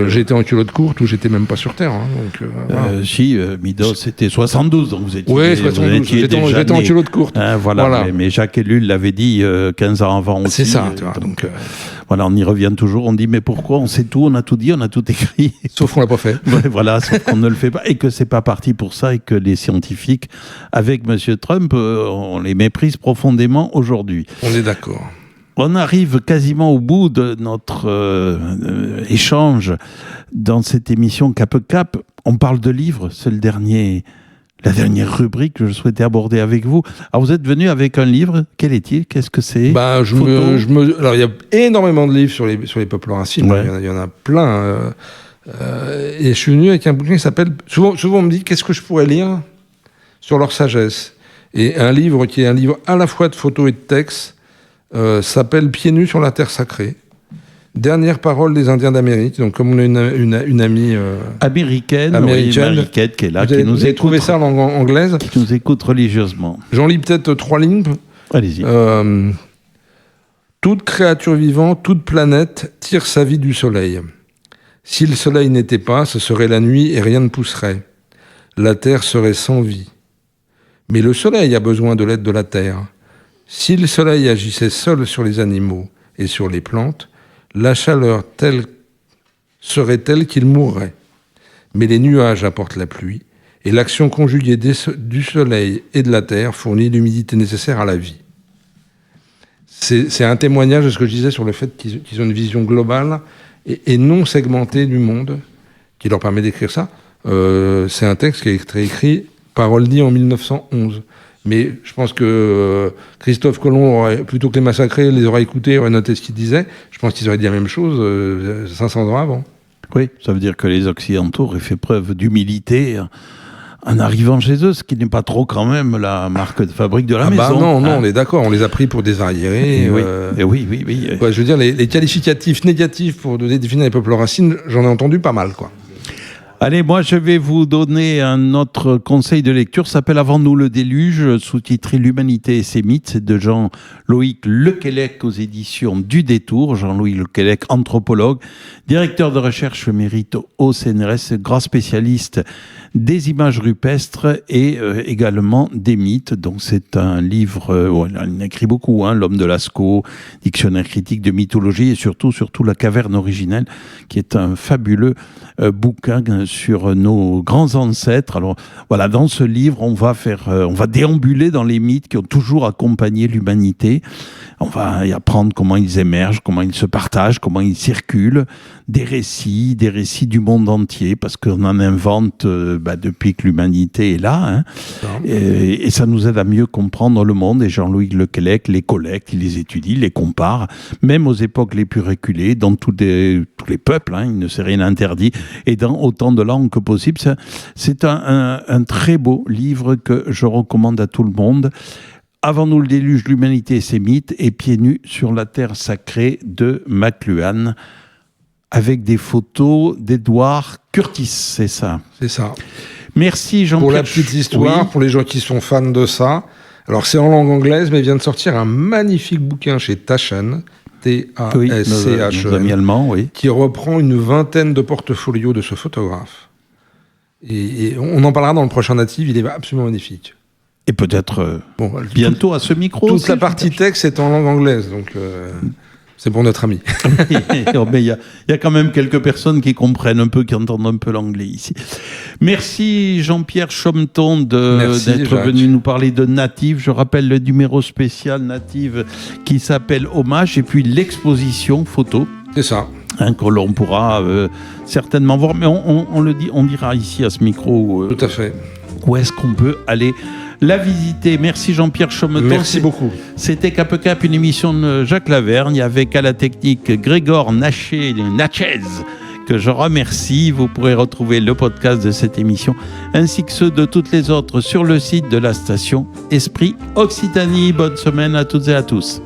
J'étais en culotte courte ou j'étais même pas sur Terre. Hein, donc, voilà. Si, Meadows, c'était 72, donc vous étiez... Oui, 72, j'étais en culotte courte. Voilà. Mais Jacques Ellul l'avait dit 15 ans avant aussi. C'est ça. Tu vois, donc, voilà, on y revient toujours. On dit, mais pourquoi on sait tout, on a tout dit, on a tout écrit. Sauf qu'on l'a pas fait. Voilà, sauf qu'on ne le fait pas. Et que c'est pas parti pour ça et que les scientifiques, avec M. Trump, on les méprise profondément aujourd'hui. On est d'accord. On arrive quasiment au bout de notre échange dans cette émission Cap Cap. On parle de livres, c'est la dernière rubrique que je souhaitais aborder avec vous. Alors vous êtes venu avec un livre, quel est-il ? Qu'est-ce que c'est ? Alors il y a énormément de livres sur les peuples racines, ouais. Il y en a plein. Et je suis venu avec un bouquin qui s'appelle... Souvent on me dit qu'est-ce que je pourrais lire sur leur sagesse. Et un livre qui est un livre à la fois de photos et de textes, s'appelle Pieds nus sur la terre sacrée. Dernière parole des Indiens d'Amérique. Donc, comme on a une amie américaine qui est là, qui nous écoute. Trouvé ça en langue anglaise. Qui nous écoute religieusement. J'en lis peut-être 3 lignes. Allez-y. Toute créature vivante, toute planète tire sa vie du soleil. Si le soleil n'était pas, ce serait la nuit et rien ne pousserait. La terre serait sans vie. Mais le soleil a besoin de l'aide de la terre. Si le soleil agissait seul sur les animaux et sur les plantes, la chaleur serait telle qu'il mourrait. Mais les nuages apportent la pluie, et l'action conjuguée du soleil et de la terre fournit l'humidité nécessaire à la vie. c'est un témoignage de ce que je disais sur le fait qu'ils ont une vision globale et non segmentée du monde qui leur permet d'écrire ça. C'est un texte qui a été écrit par Oldie en 1911. Mais je pense que Christophe Colomb, plutôt que les massacrer, les aurait écoutés, aurait noté ce qu'il disait. Je pense qu'ils auraient dit la même chose 500 ans avant. Oui, ça veut dire que les Occidentaux auraient fait preuve d'humilité en arrivant chez eux, ce qui n'est pas trop quand même la marque de fabrique de la maison. Non, on est d'accord, on les a pris pour des arriérés. Oui. Ouais, je veux dire, les qualificatifs négatifs pour définir les peuples racines, j'en ai entendu pas mal, quoi. Allez, moi je vais vous donner un autre conseil de lecture, ça s'appelle Avant nous le déluge, sous-titré L'humanité et ses mythes, c'est de Jean-Loïc Lequellec aux éditions du Détour. Jean-Loïc Lequellec, anthropologue, directeur de recherche mérite au CNRS, grand spécialiste des images rupestres et également des mythes. Donc c'est un livre, il écrit beaucoup, L'homme de Lascaux, dictionnaire critique de mythologie et surtout La caverne originelle, qui est un fabuleux bouquin sur nos grands ancêtres. Alors voilà, dans ce livre, on va déambuler dans les mythes qui ont toujours accompagné l'humanité. On va y apprendre comment ils émergent, comment ils se partagent, comment ils circulent, des récits du monde entier, parce qu'on en invente depuis que l'humanité est là. Et ça nous aide à mieux comprendre le monde. Et Jean-Loïc Lequellec les collecte, il les étudie, il les compare, même aux époques les plus reculées, dans tous les peuples, il ne s'est rien interdit, et dans autant de langues que possible. C'est un très beau livre que je recommande à tout le monde. Avant nous le déluge, l'humanité et ses mythes, et Pieds nus sur la terre sacrée de McLuhan, avec des photos d'Edward Curtis, c'est ça. C'est ça. Merci Jean-Pierre. Pour la petite histoire, pour les gens qui sont fans de ça, alors c'est en langue anglaise, mais il vient de sortir un magnifique bouquin chez Taschen, T-A-S-C-H-E-N, nos amis allemands, qui reprend une vingtaine de portfolios de ce photographe. Et on en parlera dans le prochain Native, il est absolument magnifique. Et peut-être bientôt à ce micro. Toute la partie texte est en langue anglaise, donc c'est pour notre ami. Mais il y a quand même quelques personnes qui comprennent un peu, qui entendent un peu l'anglais ici. Merci Jean-Pierre Chometon d'être venu nous parler de Native. Je rappelle le numéro spécial Native qui s'appelle Hommage, et puis l'exposition photo. C'est ça. Que l'on pourra certainement voir, mais on dira ici à ce micro. Tout à fait. Où est-ce qu'on peut aller la visiter? Merci Jean-Pierre Chometon. Merci beaucoup. C'était Cap Cap, une émission de Jacques Lavergne avec à la technique Grégor Natchez, que je remercie. Vous pourrez retrouver le podcast de cette émission ainsi que ceux de toutes les autres sur le site de la station Esprit Occitanie. Bonne semaine à toutes et à tous.